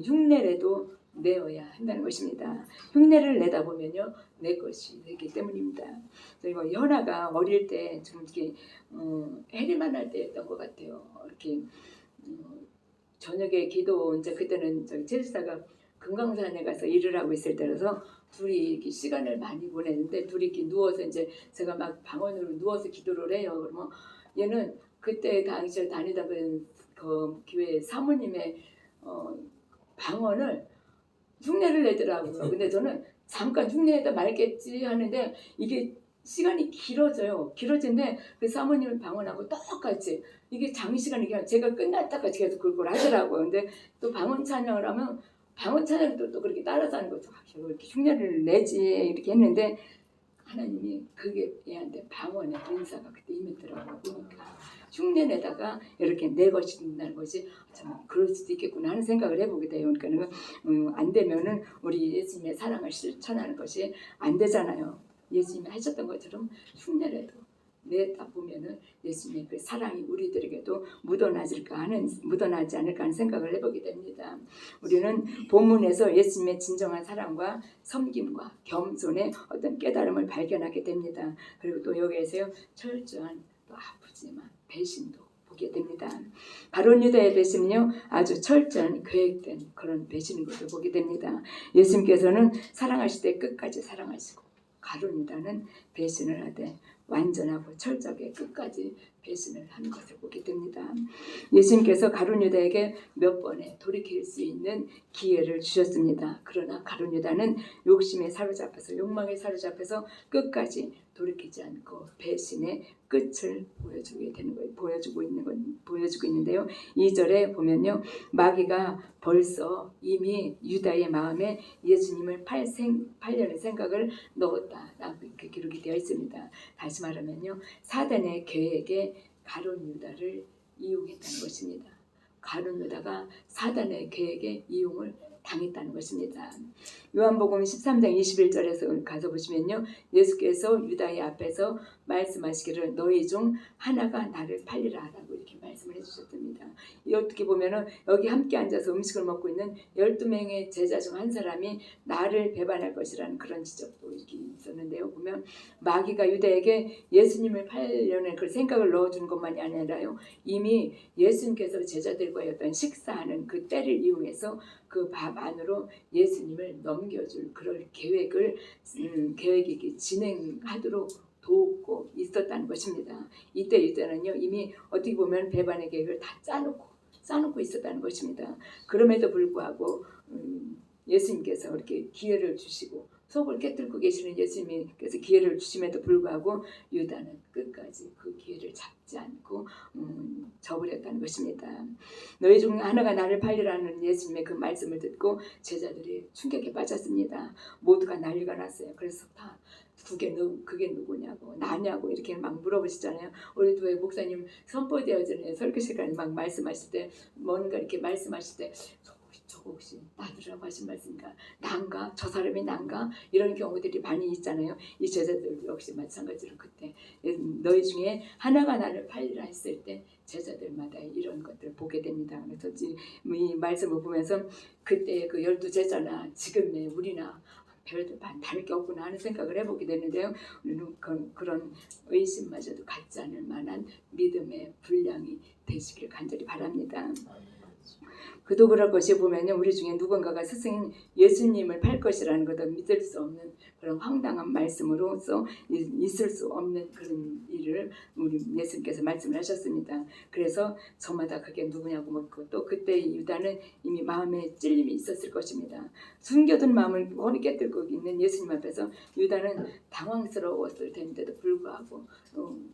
흉내라도 내어야 한다는 것입니다. 흉내를 내다 보면요 내 것이 되기 때문입니다. 저희가 현아가 어릴 때 좀 이렇게 해리만 할 때였던 것 같아요. 이렇게 저녁에 기도 이제 그때는 저희 제주사가 금강산에 가서 일을 하고 있을 때라서 둘이 이렇게 시간을 많이 보내는데 둘이 이렇게 누워서 이제 제가 막 방언으로 누워서 기도를 해요. 그러면 얘는 그때 당시에 다니던 그 교회 사모님의 방언을 흉내를 내더라고요. 근데 저는 잠깐 흉내내다 말겠지 하는데 이게 시간이 길어져요. 길어지는데 그 사모님의 방언하고 똑같이 이게 장시간 이게 제가 끝날 때까지 계속 그걸 하더라고요. 근데 또 방언 찬양을 하면 방언 찬양도 또 그렇게 따라서 하는 거죠. 이렇게 흉내를 내지 이렇게 했는데 하나님이 그게 얘한테 방언의 은사가 그때 임했더라고요. 그러니까 흉내내다가 이렇게 내 것이 된다는 것이 참 그럴 수도 있겠구나 하는 생각을 해보게 돼요. 그러니까 안 되면은 우리 예수님의 사랑을 실천하는 것이 안 되잖아요. 예수님이 하셨던 것처럼 흉내라도 내다 보면은 예수님의 그 사랑이 우리들에게도 묻어나지 않을까 하는 생각을 해보게 됩니다. 우리는 본문에서 예수님의 진정한 사랑과 섬김과 겸손의 어떤 깨달음을 발견하게 됩니다. 그리고 또 여기에서요 철저한 또 아프지만 배신도 보게 됩니다. 가룟 유다의 배신은요 아주 철저한 계획된 그런 배신인 것을 보게 됩니다. 예수님께서는 사랑하실 때 끝까지 사랑하시고 가룟 유다는 배신을 하되 완전하고 철저하게 끝까지 배신을 하는 것을 보게 됩니다. 예수님께서 가룟 유다에게 몇 번에 돌이킬 수 있는 기회를 주셨습니다. 그러나 가룟 유다는 욕심에 사로잡혀서 욕망에 사로잡혀서 끝까지 돌이키지 않고 배신의 끝을 보여주고 있는데요. 2절에 보면요. 마귀가 벌써 이미 유다의 마음에 예수님을 팔려는 생각을 넣었다라고 이렇게 기록이 되어 있습니다. 다시 말하면요. 사단의 계획에 가룟 유다를 이용했다는 것입니다. 가룟 유다가 사단의 계획에 이용을 당했다는 것입니다. 요한복음 13장 21절에서 가서 보시면요. 예수께서 유다의 앞에서 말씀하시기를 너희 중 하나가 나를 팔리라 라고 이렇게 말씀을 해주셨답니다. 어떻게 보면은 여기 함께 앉아서 음식을 먹고 있는 12명의 제자 중 한 사람이 나를 배반할 것이라는 그런 지적도 이렇게 있었는데요. 보면 마귀가 유다에게 예수님을 팔려는 그 생각을 넣어주는 것만이 아니라요. 이미 예수님께서 제자들과의 어떤 식사하는 그 때를 이용해서 그 밥 안으로 예수님을 넘겨줄 그럴 계획이 진행하도록 돕고 있었다는 것입니다. 이때 유다는요 이미 어떻게 보면 배반의 계획을 다 짜놓고 있었다는 것입니다. 그럼에도 불구하고 예수님께서 이렇게 기회를 주시고 속을 깨뚫고 계시는 예수님께서 기회를 주심에도 불구하고 유다는 끝까지 그 기회를 잡지 않고 저버렸다는 것입니다. 너희 중 하나가 나를 팔리라는 예수님의 그 말씀을 듣고 제자들이 충격에 빠졌습니다. 모두가 난리가 났어요. 그래서 다 그게 누구냐고 나냐고 이렇게 막 물어보시잖아요. 우리 교회 목사님 선포되어지는 설교 시간에 막 말씀하실 때 뭔가 이렇게 말씀하실 때 저거 혹시 나더라고 하신 말씀인가? 난가? 저 사람이 난가? 이런 경우들이 많이 있잖아요. 이 제자들 역시 마찬가지로 그때 너희 중에 하나가 나를 팔리라 했을 때 제자들마다 이런 것들을 보게 됩니다. 그래서 이 말씀을 보면서 그때 그 12제자나 지금의 우리나 별도 다를 게 없구나 하는 생각을 해보게 되는데요. 우리는 그런 의심마저도 갖지 않을 만한 믿음의 분량이 되시길 간절히 바랍니다. 그도 그럴 것이 보면요, 우리 중에 누군가가 스승인 예수님을 팔 것이라는 것도 믿을 수 없는 그런 황당한 말씀으로서 있을 수 없는 그런 일을 우리 예수님께서 말씀을 하셨습니다. 그래서 저마다 그게 누구냐고 묻고, 또 그때 유다는 이미 마음에 찔림이 있었을 것입니다. 숨겨둔 마음을 훤히 깨뜨리고 있는 예수님 앞에서 유다는 당황스러웠을 텐데도 불구하고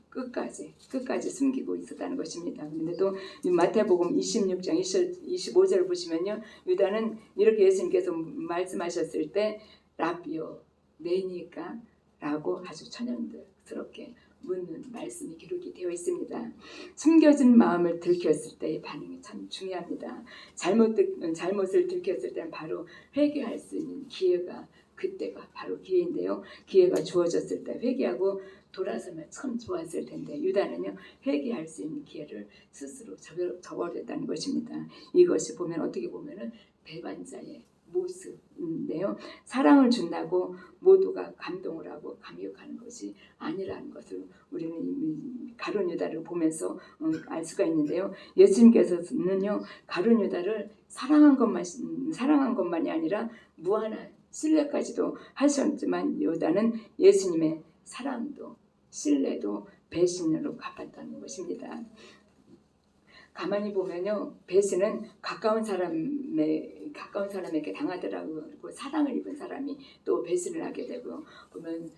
끝까지 숨기고 있었다는 것입니다. 그런데 또 마태복음 26장 25절 보시면요, 유다는 이렇게 예수님께서 말씀하셨을 때 라비오 네니까? 라고 아주 천연스럽게 묻는 말씀이 기록이 되어 있습니다. 숨겨진 마음을 들켰을 때의 반응이 참 중요합니다. 잘못을 들켰을 때는 바로 회개할 수 있는 기회가, 그때가 바로 기회인데요. 기회가 주어졌을 때 회개하고 돌아서면 참 좋았을 텐데 유다는요, 회개할 수 있는 기회를 스스로 저버렸다는 것입니다. 이것이 보면 어떻게 보면은 배반자의 모습인데요. 사랑을 준다고 모두가 감동을 하고 감격하는 것이 아니라는 것을 우리는 가룟 유다를 보면서 알 수가 있는데요. 예수님께서는요, 가룟 유다를 사랑한 것만이 아니라 무한한 신뢰까지도 하셨지만 유다는 예수님의 사랑도 신뢰도 배신으로 갚았다는 것입니다. 가만히 보면요, 배신은 가까운 사람에게 당하더라고 사랑을 입은 사람이 또 배신을 하게 되고, 보면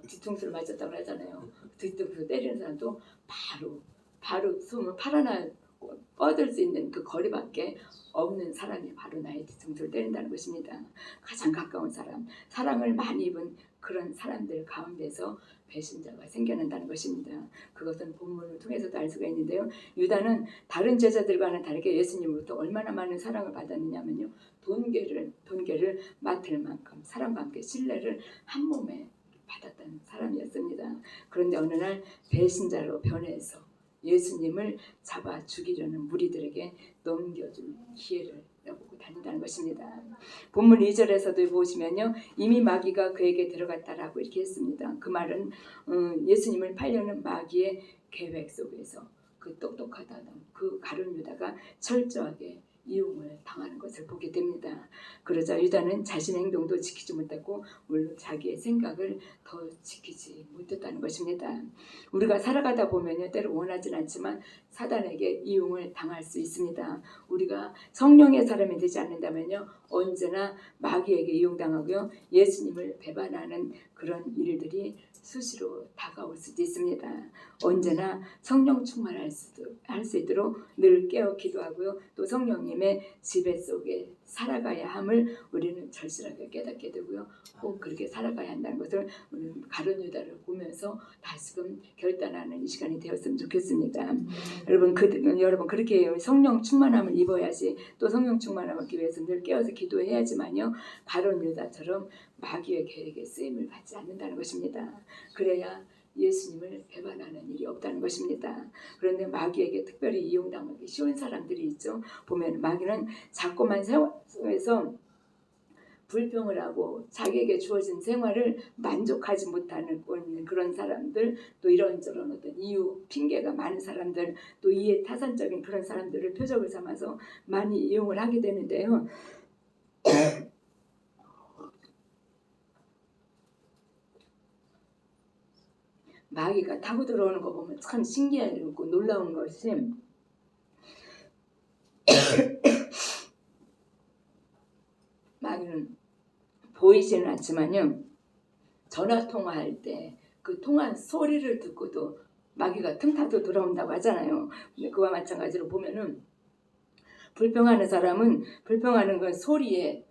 뒤통수를 맞았다고 하잖아요. 뒤통수 때리는 사람도 바로 숨을 팔아나 뻗을 수 있는 그 거리밖에 없는 사람이 바로 나의 뒤통수를 때린다는 것입니다. 가장 가까운 사람, 사랑을 많이 입은 그런 사람들 가운데서 배신자가 생겨난다는 것입니다. 그것은 본문을 통해서도 알 수가 있는데요. 유다는 다른 제자들과는 다르게 예수님으로부터 얼마나 많은 사랑을 받았느냐면요, 돈계를 맡을 만큼 사랑과 함께 신뢰를 한 몸에 받았다는 사람이었습니다. 그런데 어느 날 배신자로 변해서 예수님을 잡아 죽이려는 무리들에게 넘겨줄 기회를 보고 다닌다는 것입니다. 본문 2절에서도 보시면요, 이미 마귀가 그에게 들어갔다라고 이렇게 했습니다. 그 말은 예수님을 팔려는 마귀의 계획 속에서 그 똑똑하다는 그 가룟 유다가 철저하게 이용을 당하는 것을 보게 됩니다. 그러자 유다는 자신의 행동도 지키지 못했고 물론 자기의 생각을 더 지키지 못했다는 것입니다. 우리가 살아가다 보면요, 때로 원하진 않지만 사단에게 이용을 당할 수 있습니다. 우리가 성령의 사람이 되지 않는다면요, 언제나 마귀에게 이용당하고요, 예수님을 배반하는 그런 일들이 수시로 다가올 수도 있습니다. 언제나 성령 충만할 수 있도록 늘 깨어 기도하고요, 또 성령님의 지배 속에 살아가야 함을 우리는 절실하게 깨닫게 되고요, 꼭 그렇게 살아가야 한다는 것을 우리는 가룟 유다를 보면서 다시금 결단하는 이 시간이 되었으면 좋겠습니다. 여러분 그렇게 성령 충만함을 입어야지, 또 성령 충만함을 얻기 위해서 늘 깨어서 기도해야지만요, 가룟 유다처럼 마귀의 계획에 쓰임을 받지 않는다는 것입니다. 그래야 예수님을 배반하는 일이 없다는 것입니다. 그런데 마귀에게 특별히 이용당하기 쉬운 사람들이 있죠. 보면 마귀는 자꾸만 세상에서 불평을 하고 자기에게 주어진 생활을 만족하지 못하는 그런 사람들, 또 이런저런 어떤 이유, 핑계가 많은 사람들, 또 이해 타산적인 그런 사람들을 표적을 삼아서 많이 이용을 하게 되는데요. 마귀가 타고 들어오는 거 보면 참 신기하고 놀라운 것이, 마귀는 보이지는 않지만요, 전화 통화할 때 그 통화 소리를 듣고도 마귀가 틈타도 들어온다고 하잖아요. 근데 그와 마찬가지로 보면은 불평하는 사람은 불평하는 건 소리에,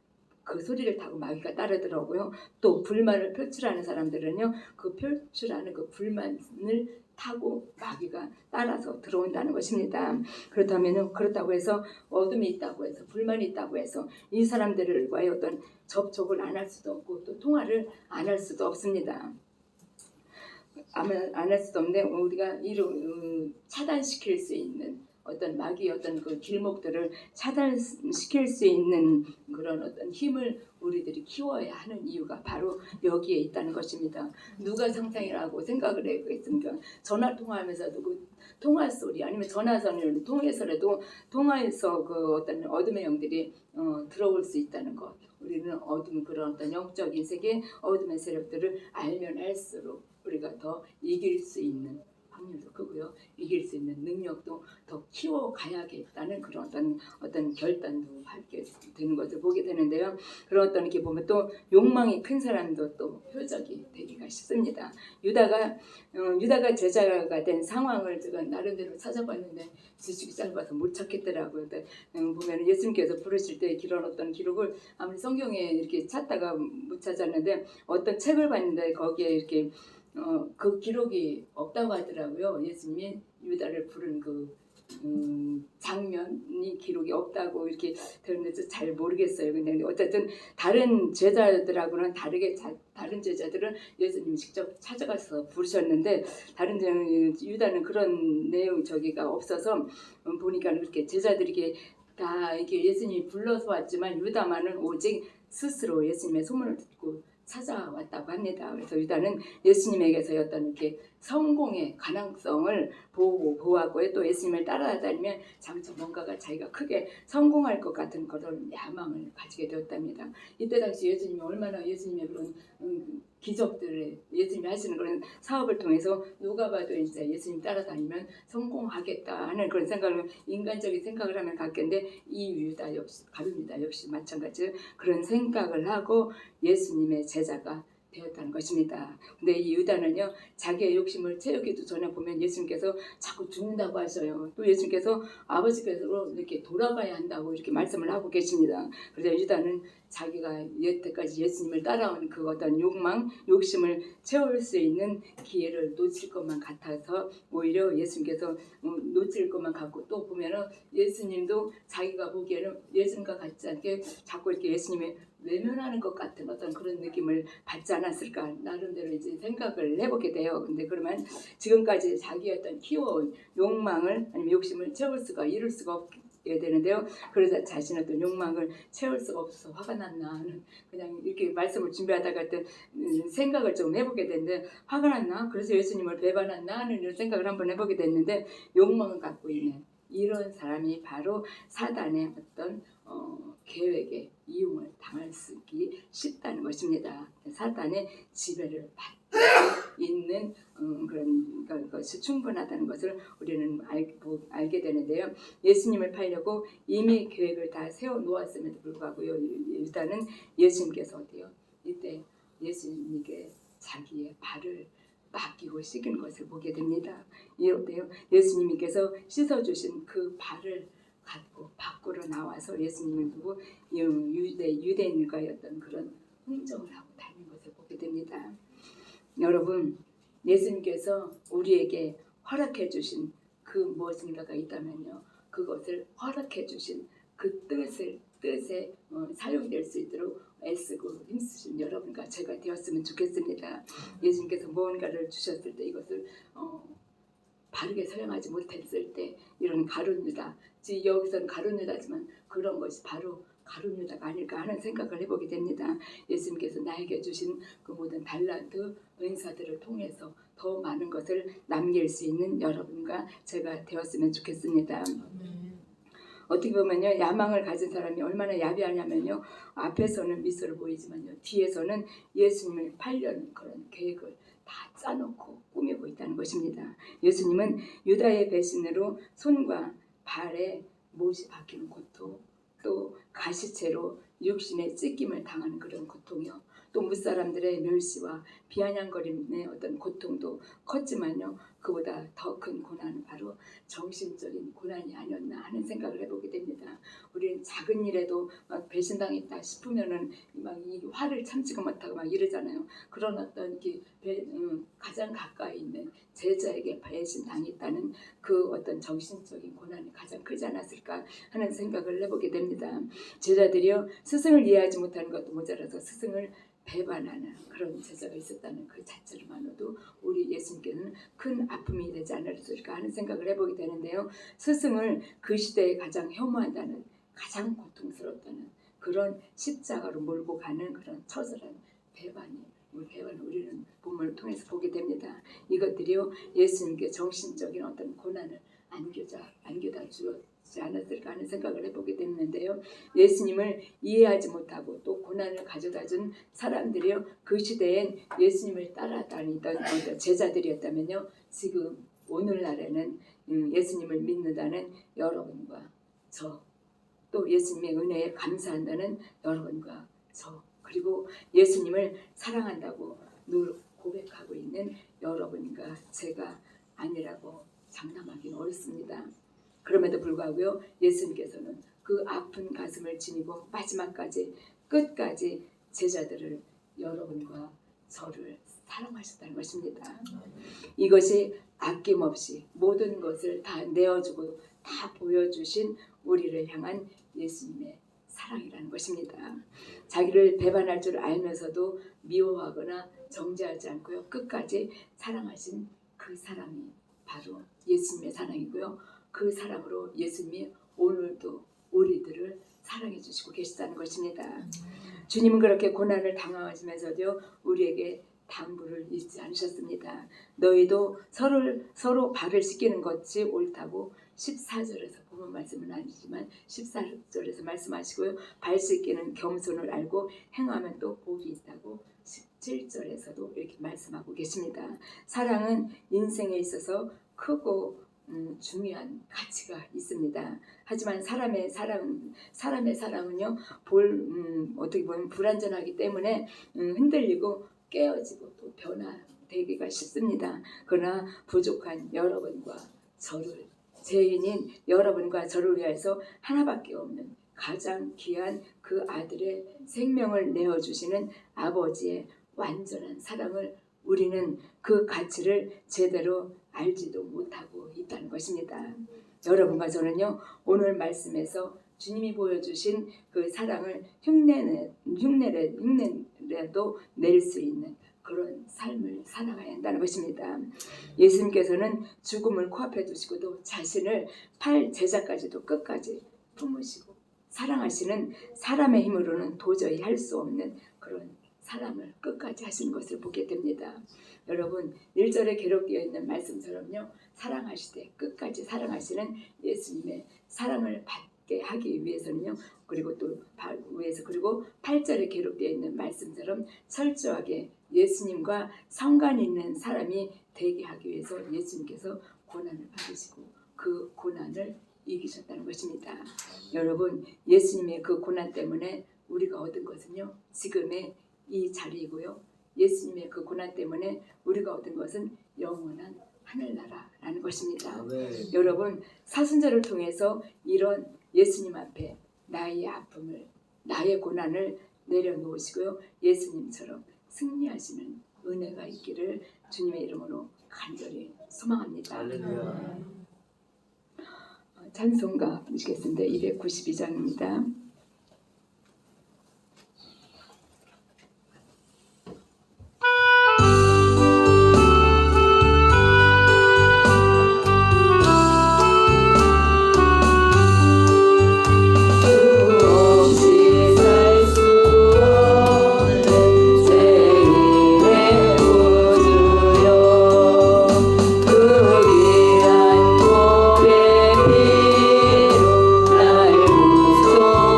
그 소리를 타고 마귀가 따르더라고요. 또 불만을 표출하는 사람들은요, 그 표출하는 그 불만을 타고 마귀가 따라서 들어온다는 것입니다. 그렇다고 해서 어둠이 있다고 해서 불만이 있다고 해서 이 사람들과의 어떤 접촉을 안 할 수도 없고 또 통화를 안 할 수도 없습니다. 안 할 수도 없는데 우리가 이를 차단시킬 수 있는 어떤 마귀의 어떤 그 길목들을 차단시킬 수 있는 그런 어떤 힘을 우리들이 키워야 하는 이유가 바로 여기에 있다는 것입니다. 누가 상상이라고 생각을 했습니까? 전화 통화하면서 누구 통화 소리 아니면 전화선을 통해서라도 통화에서 그 어떤 어둠의 영들이 들어올 수 있다는 것. 우리는 어둠 그런 어떤 영적인 세계 어둠의 세력들을 알면 알수록 우리가 더 이길 수 있는 확률도 크고요. 이길 수 있는 능력도 더 키워가야겠다는 그런 어떤 결단도 하게 되는 것을 보게 되는데요. 그런 어떤 이렇게 보면 또 욕망이 큰 사람도 또 표적이 되기가 쉽습니다. 유다가 제자가 된 상황을 제가 나름대로 찾아봤는데 지식이 짧아서 못 찾겠더라고요. 보면 예수님께서 부르실 때 그런 어떤 기록을 아무리 성경에 이렇게 찾다가 못 찾았는데 어떤 책을 봤는데 거기에 이렇게 그 기록이 없다고 하더라고요. 예수님이 유다를 부른 그 장면이 기록이 없다고 이렇게 되는데 잘 모르겠어요. 근데 어쨌든 다른 제자들하고는 다르게 다른 제자들은 예수님이 직접 찾아가서 부르셨는데 다른 유다는 그런 내용 저기가 없어서 보니까 이렇게 제자들이 다 이렇게 예수님이 불러서 왔지만 유다만은 오직 스스로 예수님의 소문을 듣고 찾아왔다고 합니다. 그래서 유다는 예수님에게서 어떤 이렇게 성공의 가능성을 보았고요. 또 예수님을 따라다니면 장차 뭔가가 자기가 크게 성공할 것 같은 그런 야망을 가지게 되었답니다. 이때 당시 예수님이 얼마나 예수님의 그런 기적들을 예수님이 하시는 그런 사업을 통해서 누가 봐도 이제 예수님 따라다니면 성공하겠다 하는 그런 생각을 인간적인 생각을 하면 갖겠는데 이 유다 역시 가룟유다 역시 마찬가지 그런 생각을 하고 예수님의 제자가 되었다는 것입니다. 근데 이 유다는요 자기의 욕심을 채우기도 전에 보면 예수님께서 자꾸 죽는다고 하셔요. 또 예수님께서 아버지께서 이렇게 돌아가야 한다고 이렇게 말씀을 하고 계십니다. 그래서 유다는 자기가 여태까지 예수님을 따라온 그 어떤 욕심을 채울 수 있는 기회를 놓칠 것만 같아서 오히려 예수님께서 놓칠 것만 같고 또 보면은 예수님도 자기가 보기에는 예수님과 같지 않게 자꾸 이렇게 예수님의 외면하는 것 같은 어떤 그런 느낌을 받지 않았을까 나름대로 이제 생각을 해보게 돼요. 근데 그러면 지금까지 자기의 어떤 키워온 욕망을 아니면 욕심을 이룰 수가 없게 되는데요. 그래서 자신의 어떤 욕망을 채울 수가 없어서 화가 났나 하는 그냥 이렇게 말씀을 준비하다가 어떤 생각을 좀 해보게 됐는데 화가 났나? 그래서 예수님을 배반했나 하는 이런 생각을 한번 해보게 됐는데 욕망을 갖고 있는 이런 사람이 바로 사단의 어떤 계획에 이용을 당할 수 쉽다는 것입니다. 사단의 지배를 받고 있는 그런 것이 충분하다는 것을 우리는 알게 되는데요. 예수님을 팔려고 이미 계획을 다 세워놓았음에도 불구하고요. 일단은 예수님께서 어때요? 이때 예수님께 자기의 발을 맡기고 씻긴 것을 보게 됩니다. 이렇대요. 예수님께서 씻어주신 그 발을 갖고 밖으로 나와서 예수님을 두고 유대인과의 어떤 그런 흥정을 하고 다니는 것을 보게 됩니다. 여러분, 예수님께서 우리에게 허락해 주신 그 무엇인가가 있다면요. 그것을 허락해 주신 그 뜻에 사용될 수 있도록 애쓰고 힘쓰신 여러분과 제가 되었으면 좋겠습니다. 예수님께서 무언가를 주셨을 때 이것을 바르게 사용하지 못했을 때 이런 가룟유다, 여기서는 가룟유다지만 그런 것이 바로 가룟유다가 아닐까 하는 생각을 해보게 됩니다. 예수님께서 나에게 주신 그 모든 달란트, 은사들을 통해서 더 많은 것을 남길 수 있는 여러분과 제가 되었으면 좋겠습니다. 어떻게 보면요, 야망을 가진 사람이 얼마나 야비하냐면요, 앞에서는 미소를 보이지만요, 뒤에서는 예수님을 팔려는 그런 계획을 다 짜놓고 꾸미고 있다는 것입니다. 예수님은 유다의 배신으로 손과 발에 못이 박히는 고통, 또 가시채로 육신의 찢김을 당하는 그런 고통이요, 또 무사람들의 멸시와 비아냥거림의 어떤 고통도 컸지만요, 그보다 더 큰 고난은 바로 정신적인 고난이 아니었나 하는 생각을 해보게 됩니다. 우리는 작은 일에도 막 배신당했다 싶으면은 막 이 화를 참지가 못하고 막 이러잖아요. 그런 어떤 가장 가까이 있는 제자에게 배신당했다는 그 어떤 정신적인 고난이 가장 크지 않았을까 하는 생각을 해보게 됩니다. 제자들이요, 스승을 이해하지 못하는 것도 모자라서 스승을 배반하는 그런 제자가 있었다는 그 자체로만으로도 우리 예수님께서는 큰 아픔이 되지 않았을까 하는 생각을 해보게 되는데요. 스승을 그 시대에 가장 혐오한다는, 가장 고통스럽다는 그런 십자가로 몰고 가는 그런 처절한 배반을 우리는 본문을 통해서 보게 됩니다. 이것들이요, 예수님께 정신적인 어떤 고난을 안겨다 주었지 않았을까 하는 생각을 해보게 됐는데요. 예수님을 이해하지 못하고 또 고난을 가져다 준 사람들이요, 그 시대엔 예수님을 따라다니던 어떤 제자들이었다면요, 지금 오늘날에는 예수님을 믿는다는 여러분과 저, 또 예수님의 은혜에 감사한다는 여러분과 저, 그리고 예수님을 사랑한다고 늘 고백하고 있는 여러분과 제가 아니라고 장담하기는 어렵습니다. 그럼에도 불구하고요, 예수님께서는 그 아픈 가슴을 지니고 마지막까지 끝까지 제자들을, 여러분과 저를 사랑하셨다는 것입니다. 이것이 아낌없이 모든 것을 다 내어주고 다 보여주신 우리를 향한 예수님의 사랑이라는 것입니다. 자기를 배반할 줄 알면서도 미워하거나 정죄하지 않고요, 끝까지 사랑하신 그 사랑이 바로 예수님의 사랑이고요. 그 사랑으로 예수님이 오늘도 우리들을 사랑해 주시고 계시다는 것입니다. 주님은 그렇게 고난을 당하시면서도 우리에게 당부를 잊지 않으셨습니다. 너희도 서로 발을 씻기는 것이 옳다고 14절에서 보면 말씀은 아니지만 14절에서 말씀하시고요. 발 씻기는 겸손을 알고 행하면 또 복이 있다고 17절에서도 이렇게 말씀하고 계십니다. 사랑은 인생에 있어서 크고 중요한 가치가 있습니다. 하지만 사람의 사랑은요, 어떻게 보면 불완전하기 때문에 흔들리고 깨어지고 또 변화되기가 쉽습니다. 그러나 부족한 여러분과 저를, 죄인인 여러분과 저를 위해서 하나밖에 없는 가장 귀한 그 아들의 생명을 내어주시는 아버지의 완전한 사랑을 우리는 그 가치를 제대로 알지도 못하고 있다는 것입니다. 여러분과 저는요, 오늘 말씀에서 주님이 보여주신 그 사랑을 흉내라도 낼 수 있는 그런 삶을 살아가야 한다는 것입니다. 예수님께서는 죽음을 코앞에 두시고도 자신을 팔 제자까지도 끝까지 품으시고 사랑하시는, 사람의 힘으로는 도저히 할 수 없는 그런 사랑을 끝까지 하시는 것을 보게 됩니다. 여러분, 1절에 기록되어 있는 말씀처럼요, 사랑하시되 끝까지 사랑하시는 예수님의 사랑을 받게 하기 위해서는요, 그리고 또 그리고 8절에 기록되어 있는 말씀처럼 철저하게 예수님과 상관 있는 사람이 되게 하기 위해서 예수님께서 고난을 받으시고 그 고난을 이기셨다는 것입니다. 여러분, 예수님의 그 고난 때문에 우리가 얻은 것은요, 지금의 이 자리이고요, 예수님의 그 고난 때문에 우리가 얻은 것은 영원한 하늘나라라는 것입니다. 여러분, 사순절을 통해서 이런 예수님 앞에 나의 아픔을, 나의 고난을 내려놓으시고요, 예수님처럼 승리하시는 은혜가 있기를 주님의 이름으로 간절히 소망합니다. 찬송가 부르시겠습니다. 292장입니다. 날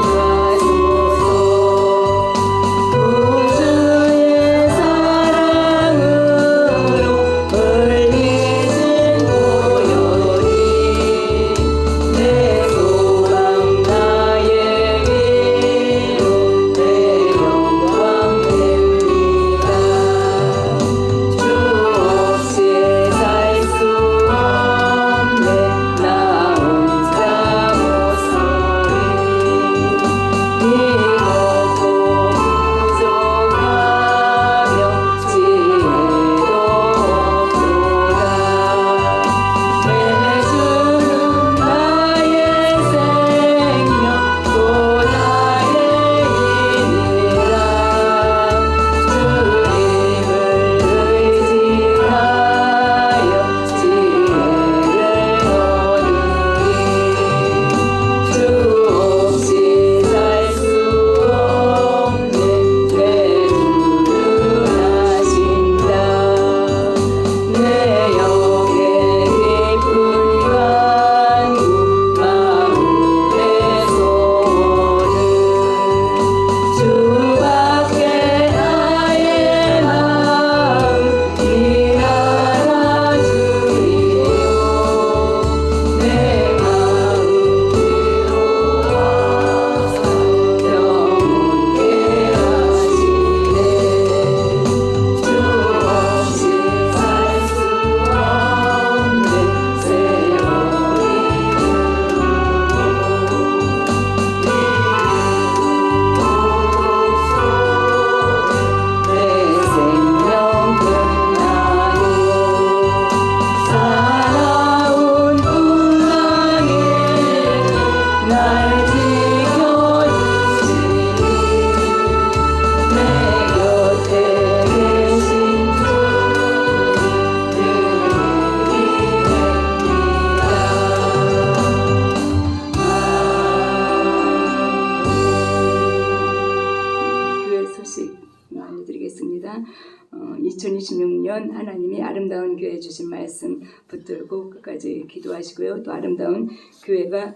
기도하겠습니다. 2026년 하나님이 아름다운 교회 주신 말씀 붙들고 끝까지 기도하시고요. 또 아름다운 교회가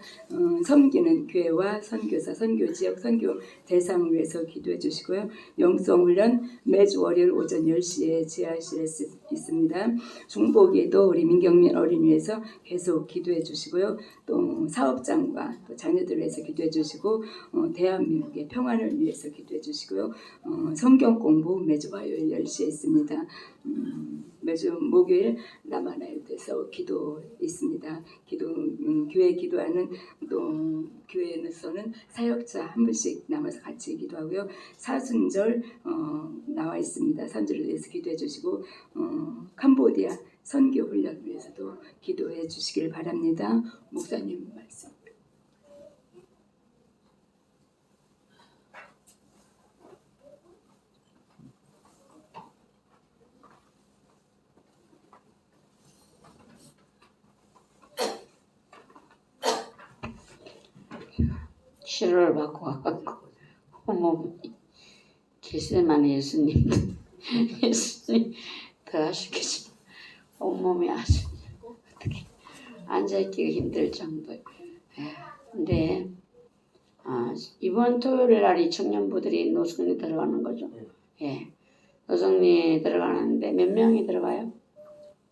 섬기는 교회와 선교사, 선교지역, 선교 대상을 위해서 기도해 주시고요. 영성훈련 매주 월요일 오전 10시에 지하실에 있습니다. 중보기도 우리 민경민 어린이에서 계속 기도해 주시고요. 또 사업장과 또 자녀들을 위해서 기도해 주시고 대한민국의 평안을 위해서 기도해 주시고요. 성경 공부 매주 화요일 10시에 있습니다. 매주 목요일 라마나요트에서 기도 있습니다. 교회 기도하는 또 교회에서는 사역자 한 분씩 남아서 같이 기도하고요. 사순절 나와 있습니다. 선절을 위해서 기도해 주시고 캄보디아 선교 훈련을 위해서도 기도해 주시길 바랍니다. 목사님 말씀. 치료를 받고 와갖고 온몸이 길세만 예수님 더 하시겠지만 온몸이 아주 어떻게 앉아있기가 힘들 정도예요. 근데 이번 토요일 날이 청년부들이 노숙리 들어가는 거죠. 예, 노숙리 들어가는데 몇 명이 들어가요?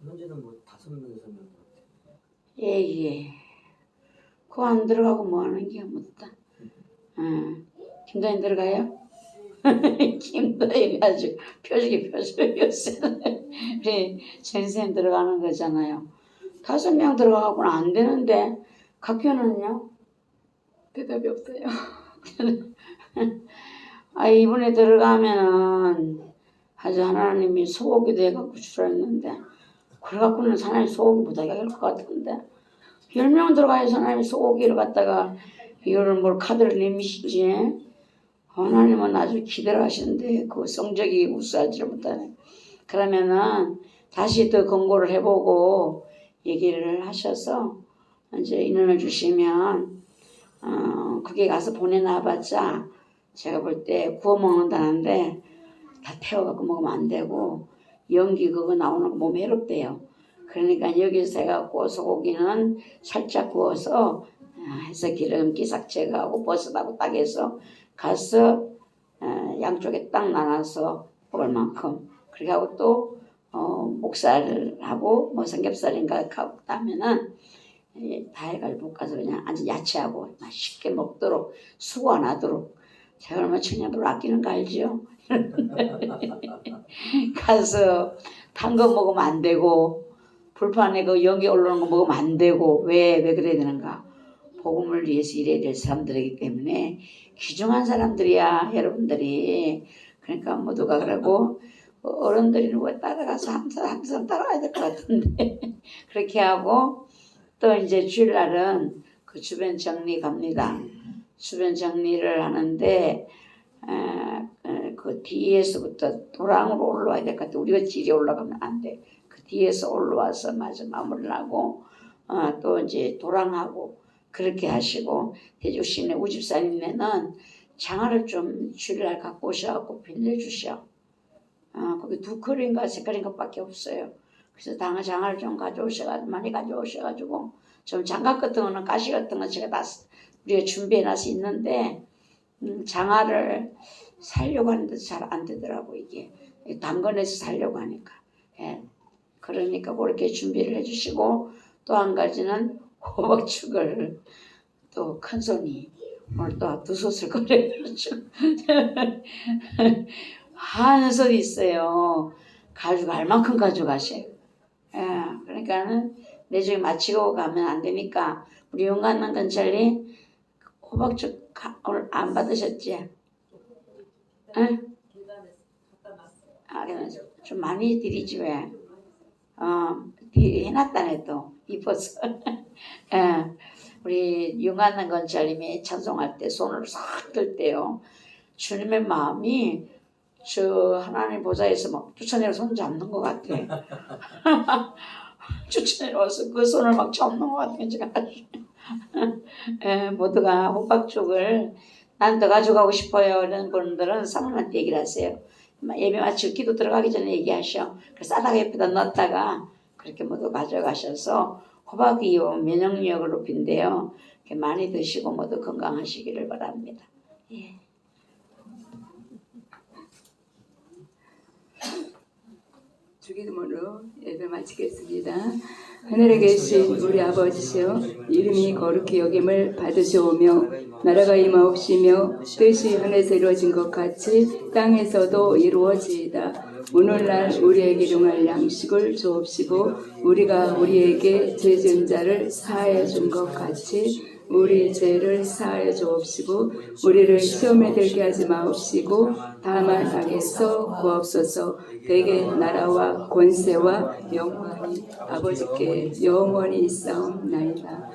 현재는 뭐 5명, 6명. 예. 그거 안 들어가고 뭐 하는 게 묻다. 김도인 들어가요? 김도인 아주 표적이 요새 우리 선생님 들어가는 거잖아요. 5명 들어가고는 안 되는데 학교는요? 대답이 없어요. 이번에 들어가면은 아주 하나님이 소고기도 해갖고 주셨는데 그래갖고는 하나님 소고기 못하게 할 것 같은데 10명 들어가서 하나님이 소고기를 갖다가 이거를 뭘 카드를 내미시지. 하나님은 아주 기대를 하시는데 그 성적이 우수하지 못하네. 그러면은 다시 또 권고를 해보고 얘기를 하셔서 이제 인원을 주시면 거기 가서 보내놔봤자 제가 볼 때 구워 먹는다는데 다 태워갖고 먹으면 안 되고 연기 그거 나오는 거 몸에 해롭대요. 그러니까 여기서 해갖고 소고기는 살짝 구워서 해서 기름기 싹 제거하고 버섯하고 딱 해서 가서 양쪽에 딱 나눠서 먹을 만큼 그렇게 하고 또 목살을 하고 뭐 삼겹살인가 하고 따면은 다 해가지고 볶아서 그냥 아주 야채하고 맛있게 먹도록 수고 안 하도록 제가 얼마나 청년들 아끼는 거 알죠? 가서 탄 거 먹으면 안 되고 불판에 그 연기 올라오는 거 먹으면 안 되고 왜 그래야 되는가? 복음을 위해서 일해야 될 사람들이기 때문에 귀중한 사람들이야 여러분들이. 그러니까 모두가 그러고 어른들이 왜 따라가서 항상 따라가야 될 것 같은데 그렇게 하고 또 이제 주일날은 그 주변 정리 갑니다. 주변 정리를 하는데 그 뒤에서부터 도랑으로 올라와야 될 것 같아. 우리가 지리 올라가면 안 돼. 그 뒤에서 올라와서 마저 마무리를 하고 또 이제 도랑하고 그렇게 하시고 대주시내 우집사님네는 장화를 좀 주일날 갖고 오셔갖고 빌려주셔. 거기 2컬인가 3컬인가 밖에 없어요. 그래서 장화를 좀 가져오셔가지고 많이 가져오셔가지고 좀 장갑 같은 거는 가시 같은 거 제가 다 우리가 준비해놔서 있는데 장화를 살려고 하는데 잘 안 되더라고 이게 당근에서 살려고 하니까. 예. 그러니까 그렇게 준비를 해주시고 또 한 가지는 호박죽을 또 큰손이 오늘 또 2솥을 끓여가지고 한 솥 있어요. 가져갈 만큼 가져가셔요. 예, 그러니까는 내중에 마치고 가면 안 되니까 우리 용감한 건찰리 호박죽 오늘 안 받으셨지? 응? 그러면 좀 많이 드리지 왜? 해놨다네 또 이뻐서. 예, 우리 용감한 건찰님이 찬송할 때 손을 싹 들 때요. 주님의 마음이 저 하나님 보좌에서 막 추천해서 손 잡는 것 같아. 추천해 와서 그 손을 막 잡는 것 같아. 제가 모두가 호박죽을 난 더 가져가고 싶어요. 이런 분들은 사모님한테 얘기를 하세요. 예배 마치고 기도 들어가기 전에 얘기하셔. 그래서 싸다가 옆에다 놨다가 그렇게 모두 가져가셔서 호박이요 면역력을 높인데요. 이렇게 많이 드시고 모두 건강하시기를 바랍니다. 예. 주기도문으로 예배 마치겠습니다. 하늘에 계신 우리 아버지시여, 이름이 거룩히 여김을 받으시오며 나라가 임하옵시며 뜻이 하늘에서 이루어진 것 같이 땅에서도 이루어지이다. 오늘날 우리에게 일용할 양식을 주옵시고 우리가 우리에게 죄 지은 자를 사하여 준 것 같이 우리 죄를 사하여 주옵시고 우리를 시험에 들게 하지 마옵시고 다만 악에서 구하옵소서. 대개 나라와 권세와 영광이 아버지께 영원히 있사옵나이다.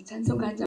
찬송 간장